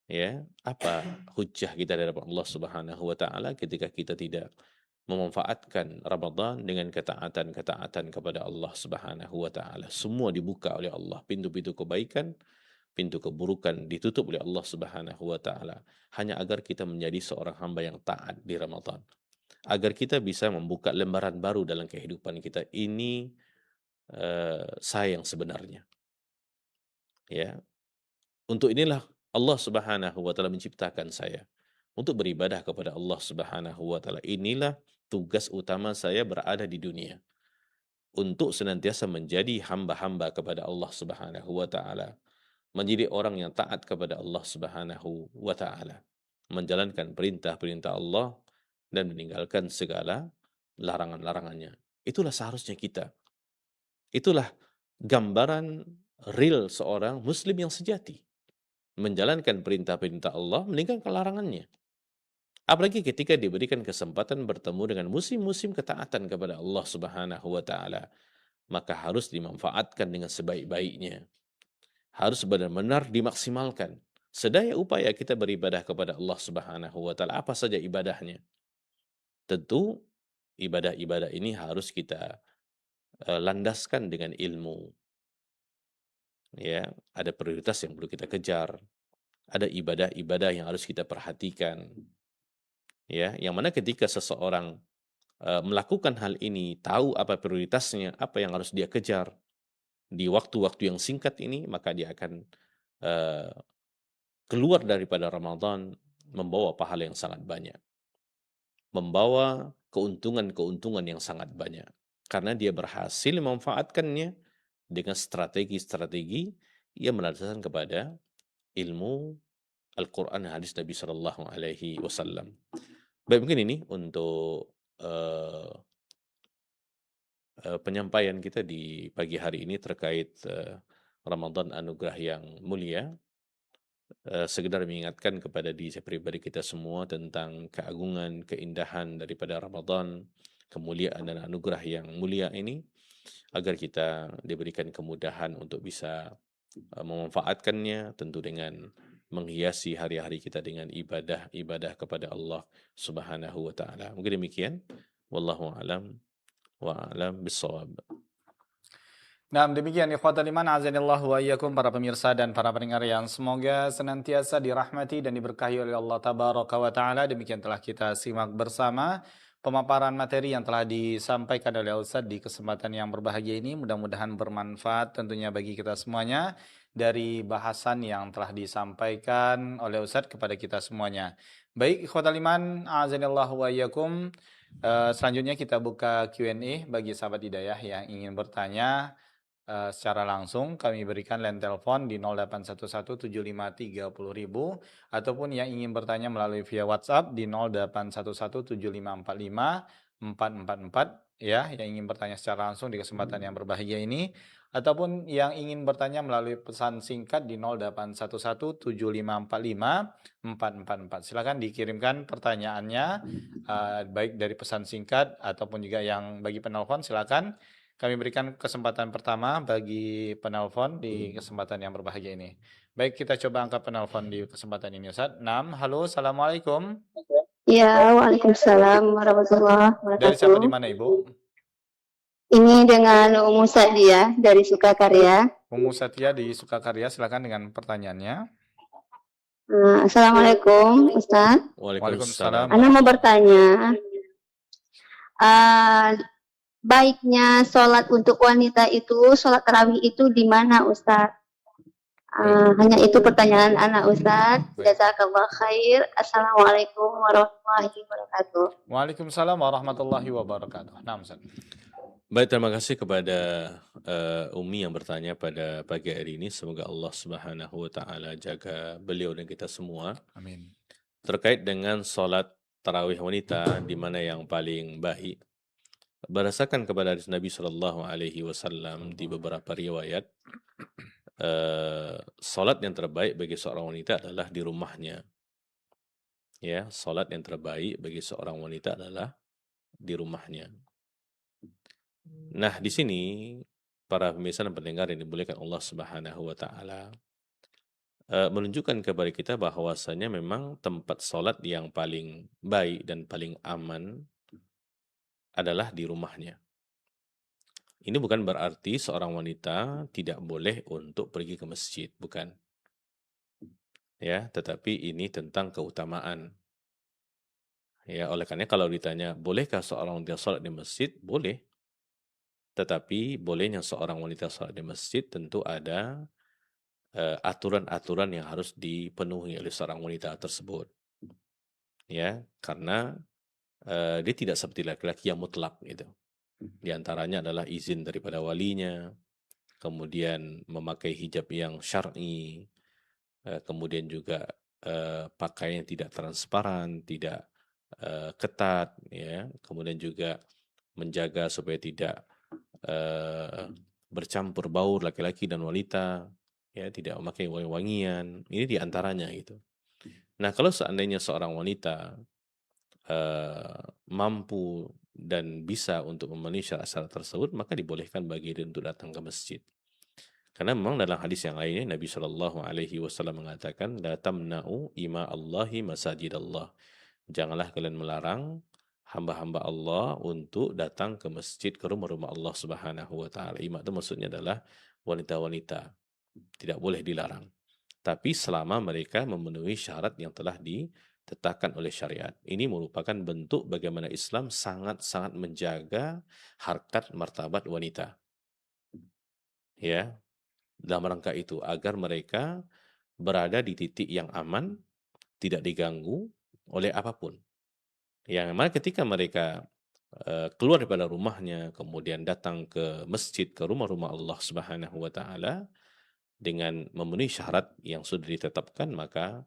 Ya, apa hujjah kita dari Allah Subhanahu wa taala ketika kita tidak memanfaatkan Ramadan dengan ketaatan-ketaatan kepada Allah Subhanahu wa taala. Semua dibuka oleh Allah, pintu-pintu kebaikan, pintu keburukan ditutup oleh Allah Subhanahu wa taala, hanya agar kita menjadi seorang hamba yang taat di Ramadan. agar kita bisa membuka lembaran baru dalam kehidupan kita. Ini saya yang sebenarnya, ya. Untuk inilah Allah Subhanahu wa taala menciptakan saya untuk beribadah kepada Allah Subhanahu wa taala. Inilah tugas utama saya berada di dunia, untuk senantiasa menjadi hamba-hamba kepada Allah Subhanahu wa taala, menjadi orang yang taat kepada Allah Subhanahu wa taala, menjalankan perintah-perintah Allah dan meninggalkan segala larangan-larangannya. Itulah seharusnya kita. Itulah gambaran real seorang muslim yang sejati. Menjalankan perintah-perintah Allah, meninggalkan larangannya. Apalagi ketika diberikan kesempatan bertemu dengan musim-musim ketaatan kepada Allah Subhanahu wa taala, maka harus dimanfaatkan dengan sebaik-baiknya. Harus benar-benar dimaksimalkan. Sedaya upaya kita beribadah kepada Allah Subhanahu wa taala, apa saja ibadahnya. Tentu ibadah-ibadah ini harus kita landaskan dengan ilmu. Ya, ada prioritas yang perlu kita kejar, ada ibadah-ibadah yang harus kita perhatikan. Ya, yang mana ketika seseorang melakukan hal ini, tahu apa prioritasnya, apa yang harus dia kejar di waktu-waktu yang singkat ini, maka dia akan eh, keluar daripada Ramadan membawa pahala yang sangat banyak, membawa keuntungan-keuntungan yang sangat banyak, karena dia berhasil memanfaatkannya dengan strategi-strategi yang berdasarkan kepada ilmu Al-Quran dan hadis Nabi Shallallahu Alaihi Wasallam. Baik, mungkin ini untuk eh, penyampaian kita di pagi hari ini terkait Ramadan anugerah yang mulia. Sekedar mengingatkan kepada diri saya pribadi, kita semua, tentang keagungan, keindahan daripada Ramadan, kemuliaan dan anugerah yang mulia ini, agar kita diberikan kemudahan untuk bisa memanfaatkannya, tentu dengan menghiasi hari-hari kita dengan ibadah-ibadah kepada Allah Subhanahu wa taala. Mungkin demikian. Wallahu a'lam wa a'lam bissawab. Nah, demikian ikhwatal iman azanillahu wa iyyakum, para pemirsa dan para pendengar yang semoga senantiasa dirahmati dan diberkahi oleh Allah tabaraka wa taala. Demikian telah kita simak bersama pemaparan materi yang telah disampaikan oleh Ustadz di kesempatan yang berbahagia ini. Mudah-mudahan bermanfaat tentunya bagi kita semuanya dari bahasan yang telah disampaikan oleh Ustadz kepada kita semuanya. Baik ikhwatal iman azanillahu wa iyyakum. Selanjutnya kita buka Q&A bagi sahabat hidayah yang ingin bertanya secara langsung. Kami berikan line telepon di 08117530.000 ataupun yang ingin bertanya melalui via WhatsApp di 0811754544 ya, yang ingin bertanya secara langsung di kesempatan yang berbahagia ini, ataupun yang ingin bertanya melalui pesan singkat di 0811754544. Silakan dikirimkan pertanyaannya baik dari pesan singkat ataupun juga yang bagi penelpon. Silakan kami berikan kesempatan pertama bagi penelpon di kesempatan yang berbahagia ini. Baik, kita coba angkat penelpon di kesempatan ini, Ustaz. 6, halo, Assalamualaikum. Ya, waalaikumsalam warahmatullahi Dari siapa, di wabarakatuh. mana, Ibu? Ini dengan Umu Sadia dari Sukakarya. Umu Satya di Sukakarya, silakan dengan pertanyaannya. Assalamualaikum, Ustaz. Waalaikumsalam. Ana mau bertanya, baiknya sholat untuk wanita itu, sholat tarawih itu di mana, Ustaz? Hanya itu pertanyaan anak, Ustaz. Jazakallah khair. Assalamualaikum warahmatullahi wabarakatuh. Waalaikumsalam warahmatullahi wabarakatuh. Nah, Ustaz. Baik, terima kasih kepada Umi yang bertanya pada pagi hari ini. Semoga Allah Subhanahu wa taala jaga beliau dan kita semua. Amin. Terkait dengan sholat tarawih wanita di mana yang paling baik, berdasarkan kepada hadis Nabi Shallallahu Alaihi Wasallam di beberapa riwayat, sholat yang terbaik bagi seorang wanita adalah di rumahnya. Ya, sholat yang terbaik bagi seorang wanita adalah di rumahnya. Nah, di sini para pemirsa dan pendengar yang dimuliakan Allah Subhanahu wa taala, menunjukkan kepada kita bahwasanya memang tempat sholat yang paling baik dan paling aman adalah di rumahnya. Ini bukan berarti seorang wanita tidak boleh untuk pergi ke masjid, bukan. Ya, tetapi ini tentang keutamaan. Ya, oleh karena kalau ditanya, bolehkah seorang wanita sholat di masjid? Boleh. Tetapi bolehnya seorang wanita sholat di masjid tentu ada aturan-aturan yang harus dipenuhi oleh seorang wanita tersebut. Ya, karena dia tidak seperti laki-laki yang mutlak gitu. Di antaranya adalah izin daripada walinya, kemudian memakai hijab yang syar'i, kemudian juga pakaian yang tidak transparan, tidak ketat, ya, kemudian juga menjaga supaya tidak bercampur baur laki-laki dan wanita, ya, tidak memakai wangi-wangian. Ini di antaranya gitu. Nah, kalau seandainya seorang wanita mampu dan bisa untuk memenuhi syarat-syarat tersebut, maka dibolehkan bagi dia untuk datang ke masjid. Karena memang dalam hadis yang lainnya Nabi Shallallahu Alaihi Wasallam mengatakan, "La tamna'u ima Allahi masajid Allah." Janganlah kalian melarang hamba-hamba Allah untuk datang ke masjid, ke rumah-rumah Allah Subhanahu Wa Taala. Ima itu maksudnya adalah wanita-wanita, tidak boleh dilarang. Tapi selama mereka memenuhi syarat yang telah ditetapkan oleh syariat. Ini merupakan bentuk bagaimana Islam sangat-sangat menjaga harkat martabat wanita. Ya, dalam rangka itu agar mereka berada di titik yang aman, tidak diganggu oleh apapun. Yang mana ketika mereka keluar daripada rumahnya, kemudian datang ke masjid, ke rumah-rumah Allah Subhanahu wa taala dengan memenuhi syarat yang sudah ditetapkan, maka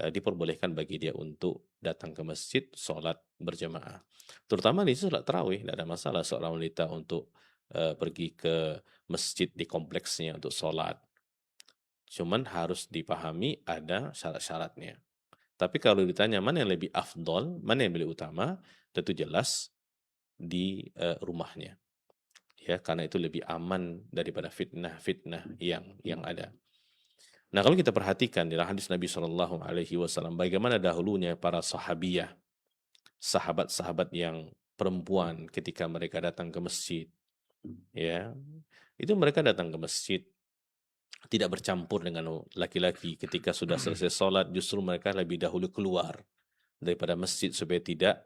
diperbolehkan bagi dia untuk datang ke masjid, sholat berjamaah. Terutama di sholat tarawih, tidak ada masalah seorang wanita untuk pergi ke masjid di kompleksnya untuk sholat. Cuman harus dipahami ada syarat-syaratnya. Tapi kalau ditanya mana yang lebih afdol, mana yang lebih utama, tentu jelas di rumahnya. Ya, karena itu lebih aman daripada fitnah-fitnah yang ada. Nah, kalau kita perhatikan dalam hadis Nabi Shallallahu Alaihi Wasallam, bagaimana dahulunya para sahabiyah, sahabat-sahabat yang perempuan ketika mereka datang ke masjid, ya, itu mereka datang ke masjid tidak bercampur dengan laki-laki. Ketika sudah selesai sholat, justru mereka lebih dahulu keluar daripada masjid supaya tidak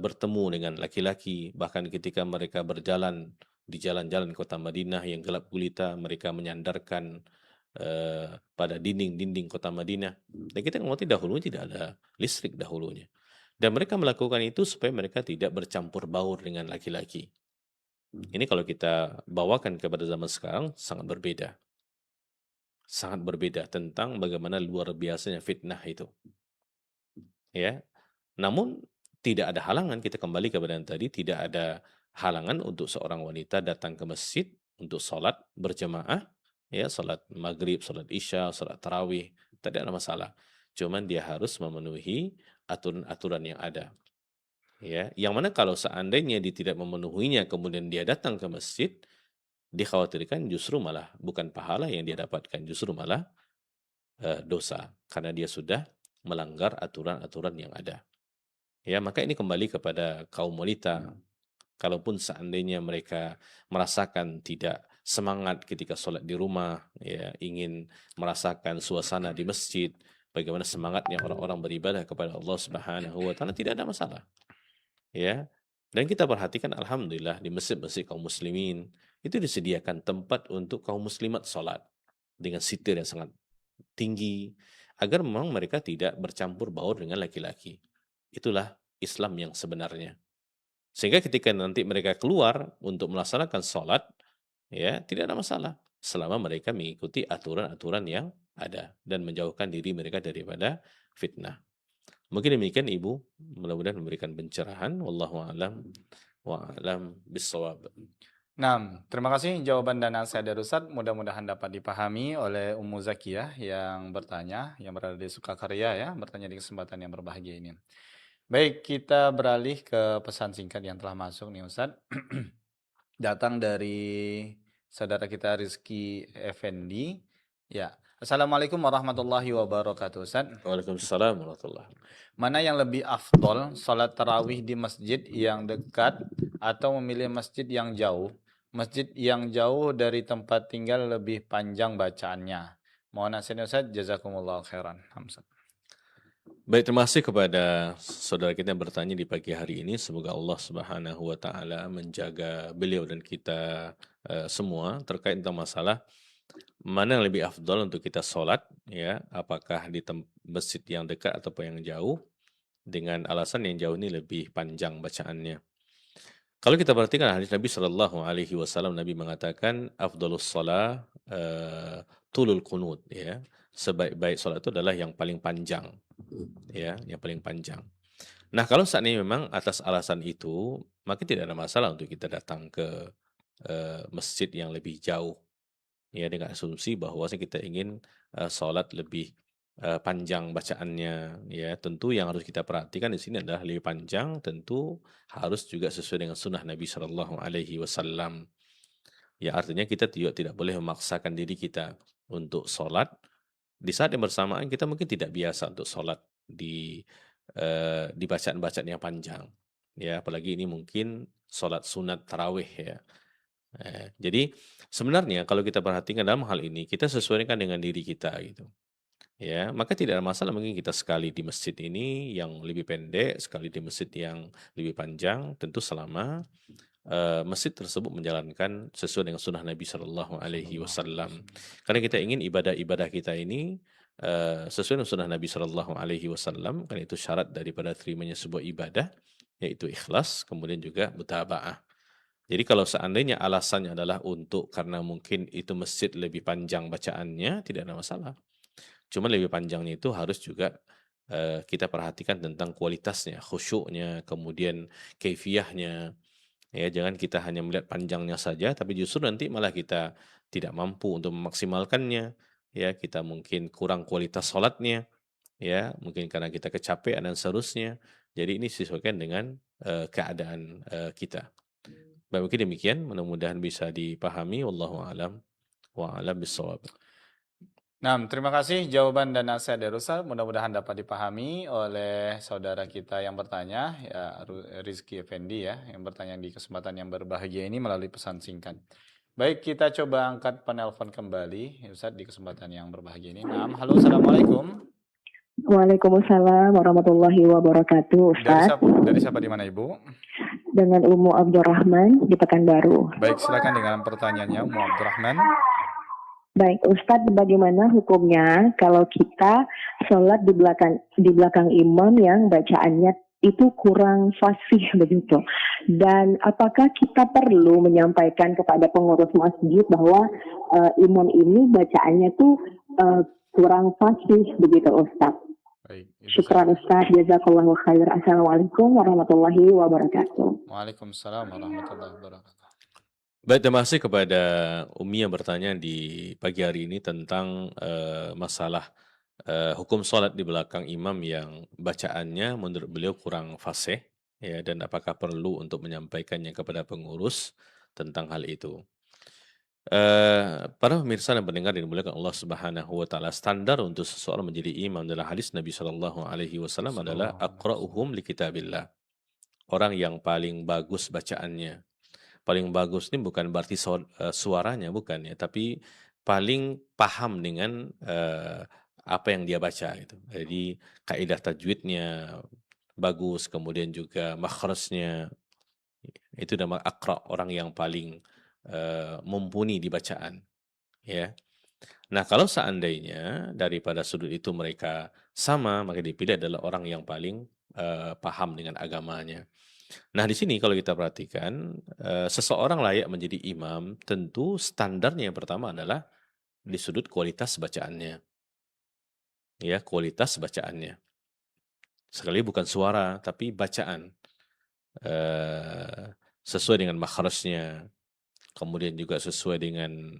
bertemu dengan laki-laki. Bahkan ketika mereka berjalan di jalan-jalan kota Madinah yang gelap gulita, mereka menyandarkan pada dinding-dinding kota Madinah. Dan kita mengerti dahulu tidak ada listrik dahulunya. Dan mereka melakukan itu supaya mereka tidak bercampur baur dengan laki-laki. Ini kalau kita bawakan kepada zaman sekarang sangat berbeda. Sangat berbeda tentang bagaimana luar biasanya fitnah itu. Ya. Namun tidak ada halangan, kita kembali kepada yang tadi, tidak ada halangan untuk seorang wanita datang ke masjid untuk sholat berjamaah, ya, sholat maghrib, sholat isya, sholat tarawih, tidak ada masalah. Cuman dia harus memenuhi aturan-aturan yang ada. Ya, yang mana kalau seandainya dia tidak memenuhinya kemudian dia datang ke masjid, dikhawatirkan justru malah bukan pahala yang dia dapatkan, justru malah dosa karena dia sudah melanggar aturan-aturan yang ada. Ya, maka ini kembali kepada kaum wanita. Kalaupun seandainya mereka merasakan tidak semangat ketika sholat di rumah, ya, ingin merasakan suasana di masjid, bagaimana semangatnya orang-orang beribadah kepada Allah Subhanahu wa taala, tidak ada masalah. Ya. Dan kita perhatikan alhamdulillah di masjid-masjid kaum muslimin itu disediakan tempat untuk kaum muslimat sholat dengan sitir yang sangat tinggi agar memang mereka tidak bercampur baur dengan laki-laki. Itulah Islam yang sebenarnya. Sehingga ketika nanti mereka keluar untuk melaksanakan sholat, ya, tidak ada masalah selama mereka mengikuti aturan-aturan yang ada dan menjauhkan diri mereka daripada fitnah. Mungkin demikian Ibu, mudah-mudahan memberikan pencerahan. Wallahu a'lam wa a'lam bis-shawab. Nah, terima kasih jawaban dan nasihat dari Ustadz. Mudah-mudahan dapat dipahami oleh Ummu Zakiyah yang bertanya, yang berada di Sukakarya ya, bertanya di kesempatan yang berbahagia ini. Baik, kita beralih ke pesan singkat yang telah masuk nih Ustadz. Datang dari saudara kita Rizky Effendi. Ya, Assalamualaikum warahmatullahi wabarakatuh Ustadz. Waalaikumsalam warahmatullahi wabarakatuh. Mana yang lebih afdol, sholat tarawih di masjid yang dekat atau memilih masjid yang jauh? Masjid yang jauh dari tempat tinggal lebih panjang bacaannya. Mohon nasihatnya Ustaz, jazakumullah khairan. Hamzah. Baik, terima kasih kepada saudara kita yang bertanya di pagi hari ini. Semoga Allah Subhanahu wa taala menjaga beliau dan kita semua terkait tentang masalah mana yang lebih afdal untuk kita sholat, ya, apakah di masjid yang dekat ataupun yang jauh, dengan alasan yang jauh ini lebih panjang bacaannya. Kalau kita perhatikan hadis Nabi Shallallahu Alaihi Wasallam, Nabi mengatakan afdalus shalah tulul qunut, ya, sebaik-baik sholat itu adalah yang paling panjang, ya, yang paling panjang. Nah, kalau saat ini memang atas alasan itu, maka tidak ada masalah untuk kita datang ke masjid yang lebih jauh, ya, dengan asumsi bahwa kita ingin sholat lebih panjang bacaannya, ya. Tentu yang harus kita perhatikan di sini adalah lebih panjang, tentu harus juga sesuai dengan sunnah Nabi Shallallahu Alaihi Wasallam. Ya, artinya kita juga tidak boleh memaksakan diri kita untuk sholat di saat yang bersamaan kita mungkin tidak biasa untuk sholat di bacaan-bacaan yang panjang, ya, apalagi ini mungkin sholat sunat tarawih, ya. Jadi sebenarnya kalau kita perhatikan dalam hal ini kita sesuaikan dengan diri kita gitu, ya, maka tidak ada masalah mungkin kita sekali di masjid ini yang lebih pendek, sekali di masjid yang lebih panjang, tentu selama masjid tersebut menjalankan sesuai dengan sunnah Nabi Shallallahu Alaihi Wasallam. Karena kita ingin ibadah-ibadah kita ini sesuai dengan sunnah Nabi Shallallahu Alaihi Wasallam, karena itu syarat daripada terimanya sebuah ibadah, yaitu ikhlas, kemudian juga mutaba'ah. Jadi kalau seandainya alasannya adalah untuk karena mungkin itu masjid lebih panjang bacaannya, tidak ada masalah. Cuma lebih panjangnya itu harus juga kita perhatikan tentang kualitasnya, khusyuknya, kemudian kaifiyahnya. Ya, jangan kita hanya melihat panjangnya saja, tapi justru nanti malah kita tidak mampu untuk memaksimalkannya. Ya, kita mungkin kurang kualitas sholatnya, ya, mungkin karena kita kecapean dan seterusnya. Jadi ini disesuaikan dengan keadaan kita. Baik, mungkin demikian, mudah-mudahan bisa dipahami. Wallahu a'lam wa a'lam bishawab. Nah, terima kasih jawaban dan nasihat dari Ustaz. Mudah-mudahan dapat dipahami oleh saudara kita yang bertanya, ya, Rizky Effendi, ya, yang bertanya di kesempatan yang berbahagia ini melalui pesan singkat. Baik, kita coba angkat penelpon kembali, Ustaz, di kesempatan yang berbahagia ini. Nah, halo, Assalamualaikum. Waalaikumsalam warahmatullahi wabarakatuh, Ustaz. Dari siapa di mana, Ibu? Dengan Umu Abdurrahman di Pekanbaru. Baik, silakan dengan pertanyaannya, Umu Abdurrahman. Baik, Ustadz, bagaimana hukumnya kalau kita sholat di belakang imam yang bacaannya itu kurang fasih begitu? Dan apakah kita perlu menyampaikan kepada pengurus masjid bahwa imam ini bacaannya tuh kurang fasih begitu, Ustadz? Baik, Syukran Ustadz, jazakallahu khair. Assalamualaikum warahmatullahi wabarakatuh. Waalaikumsalam warahmatullahi wabarakatuh. Baik, terima kasih kepada Umi yang bertanya di pagi hari ini tentang masalah hukum sholat di belakang imam yang bacaannya menurut beliau kurang fasih, ya, dan apakah perlu untuk menyampaikannya kepada pengurus tentang hal itu. Para pemirsa dan pendengar yang dimuliakan Allah Subhanahu wa taala, standar untuk seseorang menjadi imam dalam hadis Nabi Shallallahu alaihi wasallam adalah aqra'uhum li kitabillah. Orang yang paling bagus bacaannya. Paling bagus ini bukan berarti suaranya, bukan, ya, tapi paling paham dengan apa yang dia baca gitu. Jadi kaidah tajwidnya bagus, kemudian juga makhrajnya itu nama aqra, orang yang paling mumpuni di bacaan, ya. Nah, kalau seandainya daripada sudut itu mereka sama, maka dipilih adalah orang yang paling paham dengan agamanya. Nah, di sini kalau kita perhatikan, seseorang layak menjadi imam, tentu standarnya yang pertama adalah di sudut kualitas bacaannya. Ya, kualitas bacaannya. Sekali bukan suara, tapi bacaan. Sesuai dengan makhrajnya, kemudian juga sesuai dengan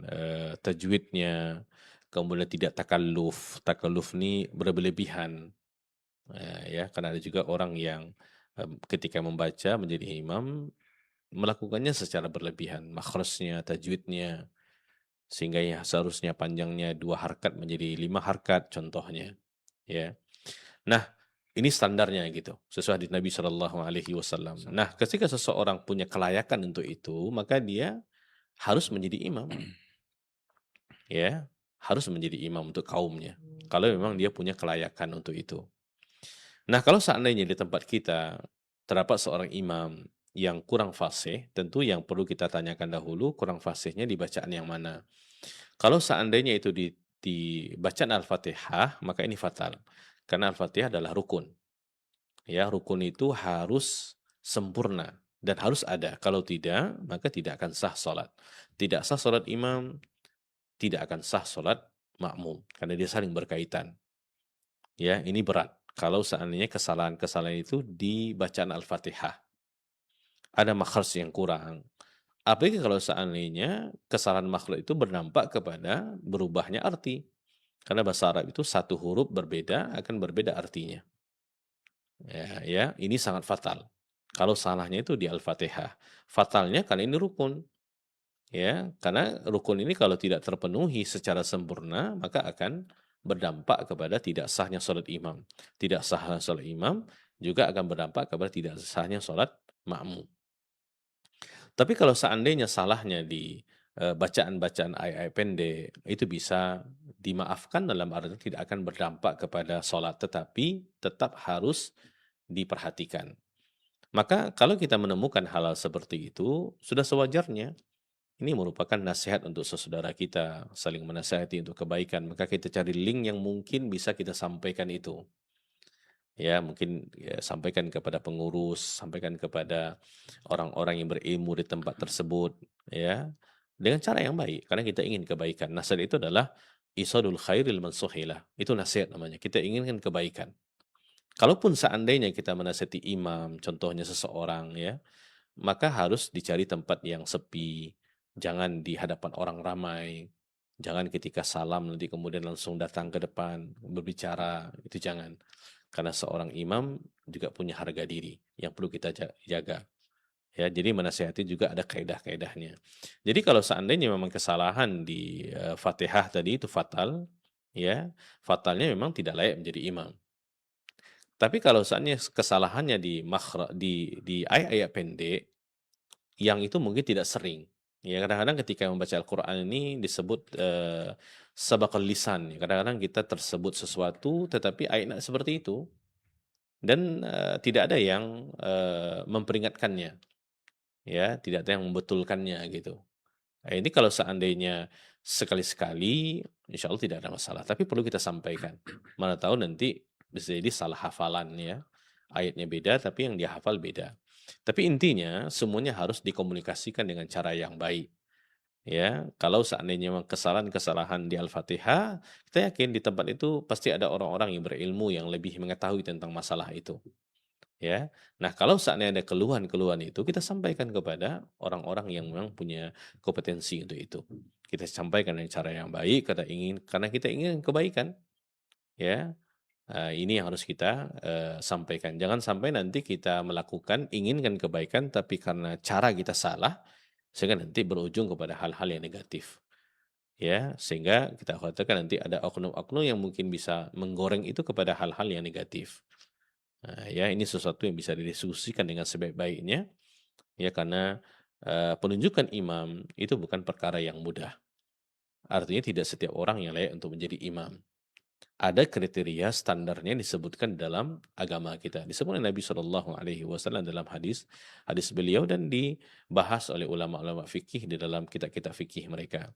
tajwidnya, kemudian tidak takalluf. Takalluf ini berlebihan. Ya, karena ada juga orang yang ketika membaca menjadi imam melakukannya secara berlebihan, makhrajnya, tajwidnya, sehingga ya seharusnya panjangnya 2 harkat menjadi 5 harkat contohnya, ya. Nah, ini standarnya gitu, sesuai hadits Nabi Shallallahu alaihi wasallam. Nah, ketika seseorang punya kelayakan untuk itu, maka dia harus menjadi imam. Ya, harus menjadi imam untuk kaumnya. Kalau memang dia punya kelayakan untuk itu. Nah, kalau seandainya di tempat kita terdapat seorang imam yang kurang fasih, tentu yang perlu kita tanyakan dahulu kurang fasihnya di bacaan yang mana. Kalau seandainya itu di bacaan Al-Fatihah, maka ini fatal. Karena Al-Fatihah adalah rukun. Ya, rukun itu harus sempurna dan harus ada. Kalau tidak, maka tidak akan sah salat. Tidak sah salat imam, tidak akan sah salat makmum karena dia saling berkaitan. Ya, ini berat. Kalau seandainya kesalahan-kesalahan itu di bacaan Al-Fatihah. Ada makhraj yang kurang. Apalagi kalau seandainya kesalahan makhraj itu berdampak kepada berubahnya arti. Karena bahasa Arab itu satu huruf berbeda akan berbeda artinya. Ya, ini sangat fatal. Kalau salahnya itu di Al-Fatihah. Fatalnya karena ini rukun. Ya, karena rukun ini kalau tidak terpenuhi secara sempurna, maka akan berdampak kepada tidak sahnya sholat imam. Tidak sah sholat imam juga akan berdampak kepada tidak sahnya sholat makmum. Tapi kalau seandainya salahnya di bacaan-bacaan ayat-ayat pendek, itu bisa dimaafkan dalam arti tidak akan berdampak kepada sholat, tetapi tetap harus diperhatikan. Maka kalau kita menemukan hal-hal seperti itu, sudah sewajarnya. Ini merupakan nasihat untuk saudara kita, saling menasihati untuk kebaikan. Maka kita cari link yang mungkin bisa kita sampaikan itu. Ya, mungkin ya, sampaikan kepada pengurus, sampaikan kepada orang-orang yang berilmu di tempat tersebut, ya, dengan cara yang baik, karena kita ingin kebaikan. Nasihat itu adalah isadul khairil mansuhilah. Itu nasihat namanya. Kita inginkan kebaikan. Kalaupun seandainya kita menasihati imam, contohnya seseorang, ya, maka harus dicari tempat yang sepi, jangan di hadapan orang ramai, jangan ketika salam nanti kemudian langsung datang ke depan berbicara, itu jangan. Karena seorang imam juga punya harga diri yang perlu kita jaga. Ya, jadi menasihati juga ada kaidah-kaidahnya. Jadi kalau seandainya memang kesalahan di Fatihah tadi itu fatal, ya, fatalnya memang tidak layak menjadi imam. Tapi kalau seandainya kesalahannya di ayat-ayat pendek, yang itu mungkin tidak sering. Ya, kadang-kadang ketika membaca Al-Quran ini disebut sabaqal lisan. Kadang-kadang kita tersebut sesuatu, tetapi ayat seperti itu. Dan tidak ada yang memperingatkannya. Ya, tidak ada yang membetulkannya gitu. Nah, ini kalau seandainya sekali-sekali, insya Allah tidak ada masalah. Tapi perlu kita sampaikan. Mana tahu nanti bisa jadi salah hafalan ya. Ayatnya beda, tapi yang dia hafal beda. Tapi intinya semuanya harus dikomunikasikan dengan cara yang baik. Ya, kalau seandainya memang kesalahan-kesalahan di Al-Fatihah, kita yakin di tempat itu pasti ada orang-orang yang berilmu yang lebih mengetahui tentang masalah itu. Ya. Nah, kalau seandainya ada keluhan-keluhan itu, kita sampaikan kepada orang-orang yang memang punya kompetensi untuk itu. Kita sampaikan dengan cara yang baik, karena kita ingin kebaikan. Ya. Ini yang harus kita sampaikan. Jangan sampai nanti kita melakukan, inginkan kebaikan, tapi karena cara kita salah, sehingga nanti berujung kepada hal-hal yang negatif. Ya, sehingga kita khawatirkan nanti ada oknum-oknum yang mungkin bisa menggoreng itu kepada hal-hal yang negatif. Nah, ya, ini sesuatu yang bisa didiskusikan dengan sebaik-baiknya, ya, karena penunjukan imam itu bukan perkara yang mudah. Artinya tidak setiap orang yang layak untuk menjadi imam. Ada kriteria standarnya disebutkan dalam agama kita. Disebutkan Nabi SAW dalam hadis beliau dan dibahas oleh ulama-ulama fikih di dalam kitab-kitab fikih mereka.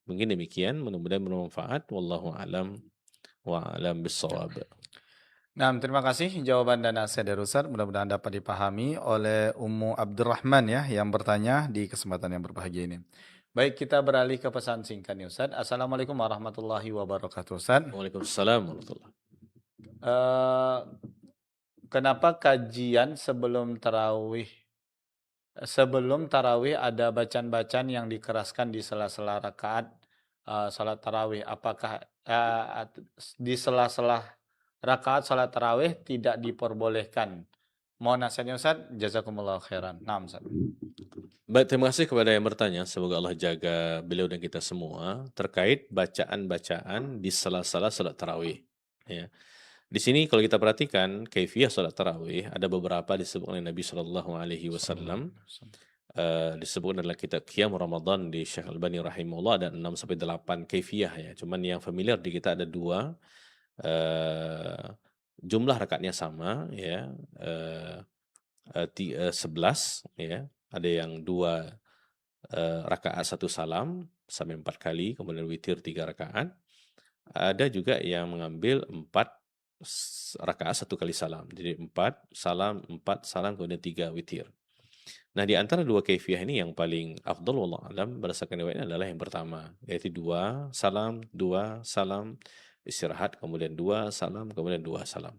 Mungkin demikian, mudah-mudahan bermanfaat. Wallahu a'lam wa a'lam bissawab. Nah, terima kasih jawaban dan nasihat dari Ustaz. Mudah-mudahan dapat dipahami oleh Ummu Abdurrahman ya yang bertanya di kesempatan yang berbahagia ini. Baik, kita beralih ke pesan singkat nih Ustaz. Assalamualaikum warahmatullahi wabarakatuh Ustaz. Waalaikumsalam warahmatullahi. Kenapa kajian sebelum tarawih ada bacaan-bacaan yang dikeraskan di sela-sela rakaat salat tarawih? Apakah di sela-sela rakaat salat tarawih tidak diperbolehkan? Mohon nasihatnya Ustaz. Jazakumullah khairan. Naam Ustaz. Baik, terima kasih kepada yang bertanya. Semoga Allah jaga beliau dan kita semua terkait bacaan-bacaan di sela-sela salat tarawih. Ya. Di sini kalau kita perhatikan kaifiyah salat tarawih ada beberapa disebut oleh Nabi Shallallahu Alaihi Wasallam. Disebut adalah kitab Qiyam Ramadan di Syekh Albani rahimahullah ada 6-8 kaifiyah ya. Cuman yang familiar di kita ada 2. jumlah rakaatnya sama, ya, 11, ya. Ada yang 2 rakaat 1 salam sampai 4 kali, kemudian witir 3 rakaat. Ada juga yang mengambil 4 rakaat 1 kali salam. Jadi 4 salam, kemudian 3 witir. Nah, di antara 2 kaifiyah ini yang paling afdal wallahu alam berdasarkan riwayatnya adalah yang pertama, yaitu 2 salam, istirahat, kemudian 2 salam, kemudian 2 salam.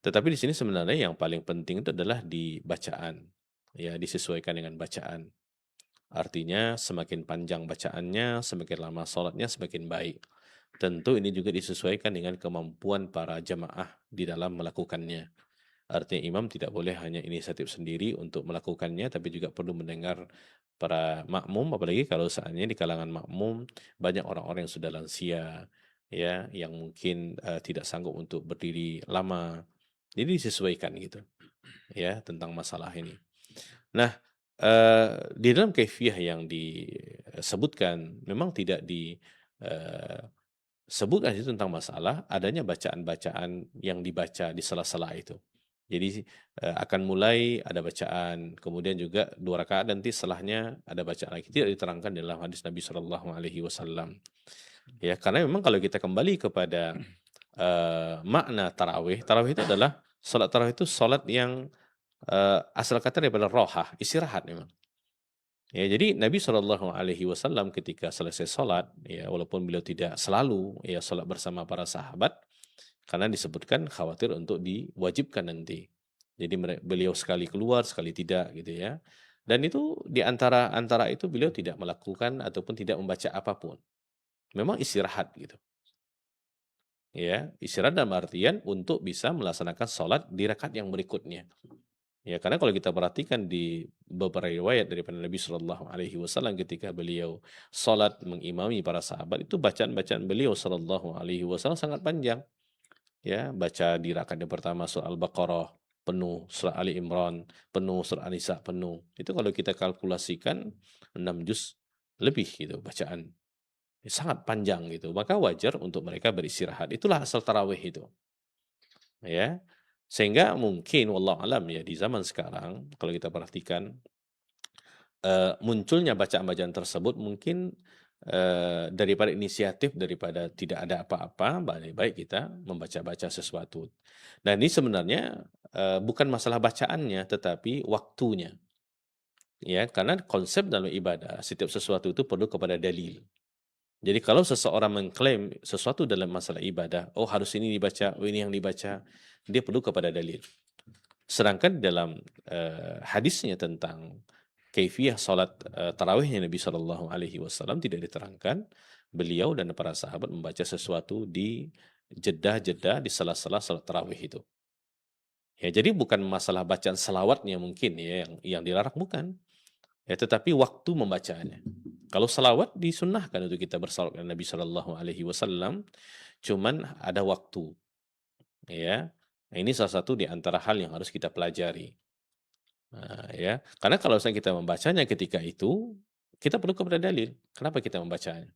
Tetapi di sini sebenarnya yang paling penting itu adalah di bacaan, ya, disesuaikan dengan bacaan. Artinya semakin panjang bacaannya, semakin lama sholatnya, semakin baik. Tentu ini juga disesuaikan dengan kemampuan para jamaah di dalam melakukannya. Artinya imam tidak boleh hanya inisiatif sendiri untuk melakukannya, tapi juga perlu mendengar para makmum, apalagi kalau seandainya di kalangan makmum banyak orang-orang yang sudah lansia, ya, yang mungkin tidak sanggup untuk berdiri lama. Jadi disesuaikan gitu, ya, tentang masalah ini. Nah, di dalam kaifiyah yang disebutkan memang tidak disebutkan itu tentang masalah adanya bacaan-bacaan yang dibaca di sela-sela itu. Jadi akan mulai ada bacaan, kemudian juga 2 rakaat nanti setelahnya ada bacaan lagi. Tidak diterangkan dalam hadis Nabi Shallallahu Alaihi Wasallam. Ya, karena memang kalau kita kembali kepada makna tarawih itu adalah salat tarawih itu salat yang asal kata daripada rohah, istirahat memang. Ya, jadi Nabi Shallallahu Alaihi Wasallam ketika selesai sholat, ya, walaupun beliau tidak selalu ya sholat bersama para sahabat, karena disebutkan khawatir untuk diwajibkan nanti. Jadi beliau sekali keluar, sekali tidak gitu ya. Dan itu di antara itu beliau tidak melakukan ataupun tidak membaca apapun. Memang istirahat gitu. Ya, istirahat dalam artian untuk bisa melaksanakan sholat di rakaat yang berikutnya. Ya, karena kalau kita perhatikan di beberapa riwayat daripada Nabi Shallallahu Alaihi Wasallam ketika beliau sholat mengimami para sahabat, itu bacaan-bacaan beliau Shallallahu Alaihi Wasallam sangat panjang. Ya, baca di rakaat yang pertama surah Al-Baqarah penuh, surah Ali Imran penuh, surah An-Nisa penuh. Itu kalau kita kalkulasikan 6 juz lebih gitu bacaan. Sangat panjang gitu. Maka wajar untuk mereka beristirahat. Itulah asal tarawih itu. Ya. Sehingga mungkin wallahu alam ya di zaman sekarang kalau kita perhatikan munculnya bacaan-bacaan tersebut mungkin daripada inisiatif, daripada tidak ada apa-apa, baik kita membaca-baca sesuatu. Dan ini sebenarnya bukan masalah bacaannya, tetapi waktunya. Ya, karena konsep dalam ibadah, setiap sesuatu itu perlu kepada dalil. Jadi kalau seseorang mengklaim sesuatu dalam masalah ibadah, oh harus ini dibaca, oh ini yang dibaca, dia perlu kepada dalil. Sedangkan dalam hadisnya tentang kaifiyah salat tarawihnya Nabi Shallallahu Alaihi Wasallam tidak diterangkan beliau dan para sahabat membaca sesuatu di jeda-jeda di sela-sela salat tarawih itu. Ya, jadi bukan masalah bacaan selawatnya mungkin ya yang dilarang, bukan. Ya, tetapi waktu membacanya. Kalau salawat disunnahkan untuk kita bersalawat kepada Nabi Shallallahu Alaihi Wasallam, cuman ada waktu. Ya, nah, ini salah satu di antara hal yang harus kita pelajari. Nah, ya, karena kalau misalnya kita membacanya ketika itu, kita perlu kepada dalil. Kenapa kita membacanya?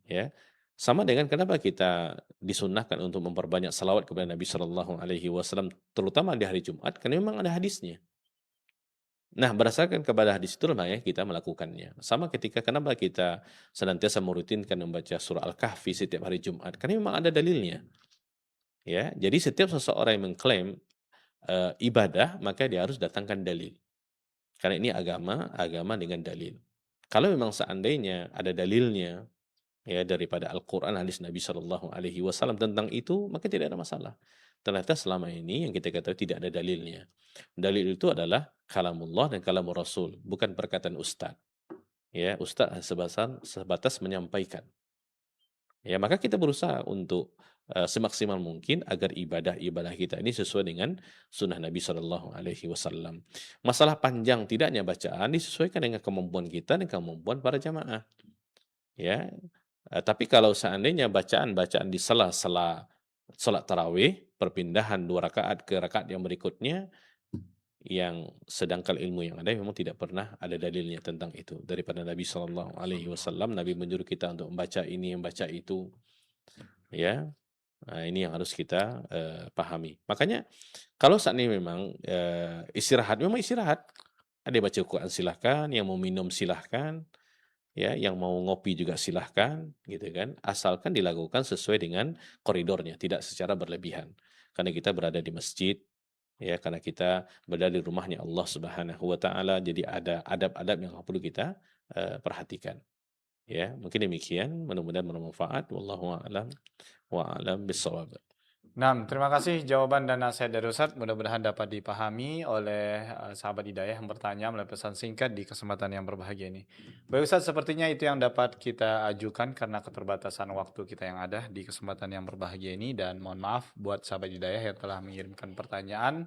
Ya, sama dengan kenapa kita disunnahkan untuk memperbanyak salawat kepada Nabi Shallallahu Alaihi Wasallam, terutama di hari Jumat, karena memang ada hadisnya. Nah, berdasarkan kepada hadis itu makanya kita melakukannya. Sama ketika kenapa kita senantiasa merutinkan membaca surah Al-Kahfi setiap hari Jumat, karena memang ada dalilnya. Ya, jadi setiap seseorang yang mengklaim ibadah, maka dia harus datangkan dalil. Karena ini agama dengan dalil. Kalau memang seandainya ada dalilnya ya daripada Al-Qur'an, hadis Nabi Shallallahu Alaihi Wasallam tentang itu, maka tidak ada masalah. Ternyata selama ini yang kita ketahui tidak ada dalilnya. Dalil itu adalah kalamullah dan kalamur Rasul, bukan perkataan ustaz. Ya, ustaz sebatas menyampaikan. Ya, maka kita berusaha untuk semaksimal mungkin agar ibadah-ibadah kita ini sesuai dengan sunnah Nabi Shallallahu Alaihi Wasallam. Masalah panjang tidaknya bacaan disesuaikan dengan kemampuan kita dan kemampuan para jamaah. Ya, tapi kalau seandainya bacaan-bacaan di sela-sela sholat tarawih, perpindahan 2 rakaat ke rakaat yang berikutnya, yang sedangkan ilmu yang ada memang tidak pernah ada dalilnya tentang itu daripada Nabi Shallallahu Alaihi Wasallam. Nabi menyuruh kita untuk membaca ini, membaca itu, ya. Nah, ini yang harus kita pahami. Makanya kalau saat ini memang istirahat, memang istirahat. Ada yang baca Quran silahkan, yang mau minum silahkan, ya, yang mau ngopi juga silahkan, gitu kan. Asalkan dilakukan sesuai dengan koridornya, tidak secara berlebihan. Karena kita berada di masjid, ya, karena kita berada di rumahnya Allah Subhanahu wa taala, jadi ada adab-adab yang perlu kita perhatikan. Ya, mungkin demikian, mudah-mudahan bermanfaat. Wallahu a'lam wa a'lam bissawab. Nah, terima kasih jawaban dan nasihat dari Ustadz. Mudah-mudahan dapat dipahami oleh sahabat hidayah yang bertanya melalui pesan singkat di kesempatan yang berbahagia ini. Baik Ustadz, sepertinya itu yang dapat kita ajukan karena keterbatasan waktu kita yang ada di kesempatan yang berbahagia ini. Dan mohon maaf buat sahabat hidayah yang telah mengirimkan pertanyaan,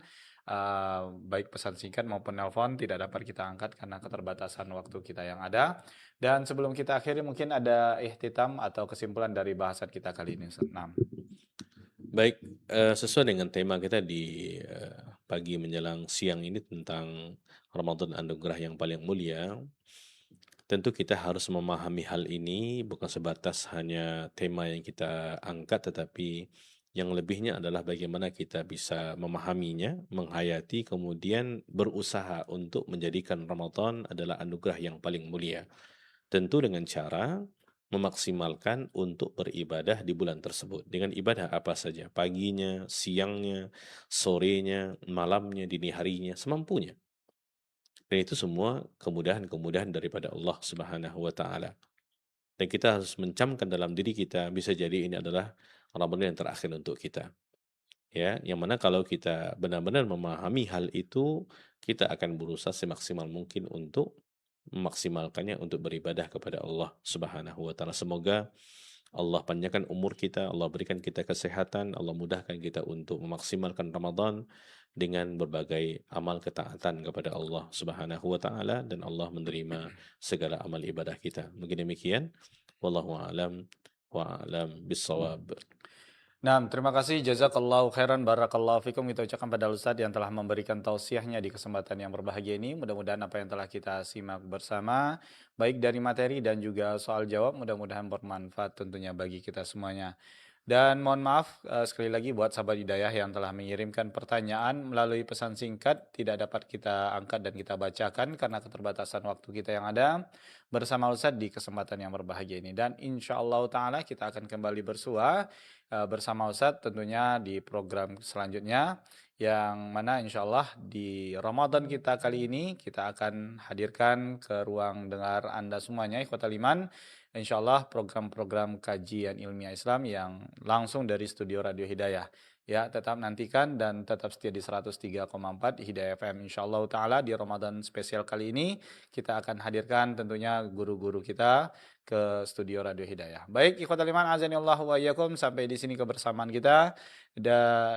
baik pesan singkat maupun nelpon tidak dapat kita angkat karena keterbatasan waktu kita yang ada. Dan sebelum kita akhiri mungkin ada ihtitam atau kesimpulan dari bahasan kita kali ini Ustadz. Nah. Baik, sesuai dengan tema kita di pagi menjelang siang ini tentang Ramadan anugerah yang paling mulia, tentu kita harus memahami hal ini bukan sebatas hanya tema yang kita angkat, tetapi yang lebihnya adalah bagaimana kita bisa memahaminya, menghayati, kemudian berusaha untuk menjadikan Ramadan adalah anugerah yang paling mulia. Tentu dengan cara memaksimalkan untuk beribadah di bulan tersebut. Dengan ibadah apa saja, paginya, siangnya, sorenya, malamnya, dini harinya, semampunya. Dan itu semua kemudahan-kemudahan daripada Allah Subhanahu wa taala. Dan kita harus mencamkan dalam diri kita, bisa jadi ini adalah Ramadan yang terakhir untuk kita. Ya, yang mana kalau kita benar-benar memahami hal itu, kita akan berusaha semaksimal mungkin untuk memaksimalkannya untuk beribadah kepada Allah Subhanahu wa taala. Semoga Allah panjangkan umur kita, Allah berikan kita kesehatan, Allah mudahkan kita untuk memaksimalkan Ramadan dengan berbagai amal ketaatan kepada Allah Subhanahu wa taala dan Allah menerima segala amal ibadah kita. Mungkin demikian. Wallahu a'lam wa a'lam bissawab. Nah, terima kasih jazakallahu khairan barakallahu fikum kita ucapkan pada Ustadz yang telah memberikan tausiahnya di kesempatan yang berbahagia ini. Mudah-mudahan apa yang telah kita simak bersama baik dari materi dan juga soal jawab mudah-mudahan bermanfaat tentunya bagi kita semuanya. Dan mohon maaf sekali lagi buat sahabat hidayah yang telah mengirimkan pertanyaan melalui pesan singkat tidak dapat kita angkat dan kita bacakan karena keterbatasan waktu kita yang ada bersama Ustadz di kesempatan yang berbahagia ini. Dan insya Allah Ta'ala kita akan kembali bersua bersama Ustadz tentunya di program selanjutnya yang mana insya Allah di Ramadan kita kali ini kita akan hadirkan ke ruang dengar Anda semuanya ikhwatal iman insya Allah program-program kajian ilmiah Islam yang langsung dari studio Radio Hidayah. Ya, tetap nantikan dan tetap setia di 103,4 Hidayah FM. Insya Allah Ta'ala di Ramadan spesial kali ini kita akan hadirkan tentunya guru-guru kita ke studio Radio Hidayah. Baik, ikhwatal iman azanillahu wa iyyakum, sampai di sini kebersamaan kita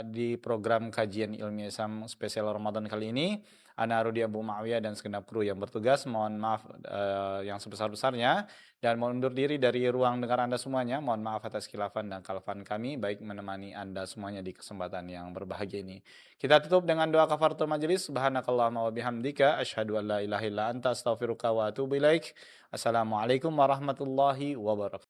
di program kajian ilmiah Islam spesial Ramadan kali ini. Ana Rudi Abu Ma'awiyah dan segenap kru yang bertugas mohon maaf yang sebesar-besarnya dan mundur diri dari ruang dengar Anda semuanya. Mohon maaf atas khilafan dan kalfan kami baik menemani Anda semuanya di kesempatan yang berbahagia ini. Kita tutup dengan doa kafaratul majelis. Subhanakallahumma wa bihamdika asyhadu an la ilaha illa anta astaghfiruka wa atubu ilaik. Assalamualaikum warahmatullahi wabarakatuh.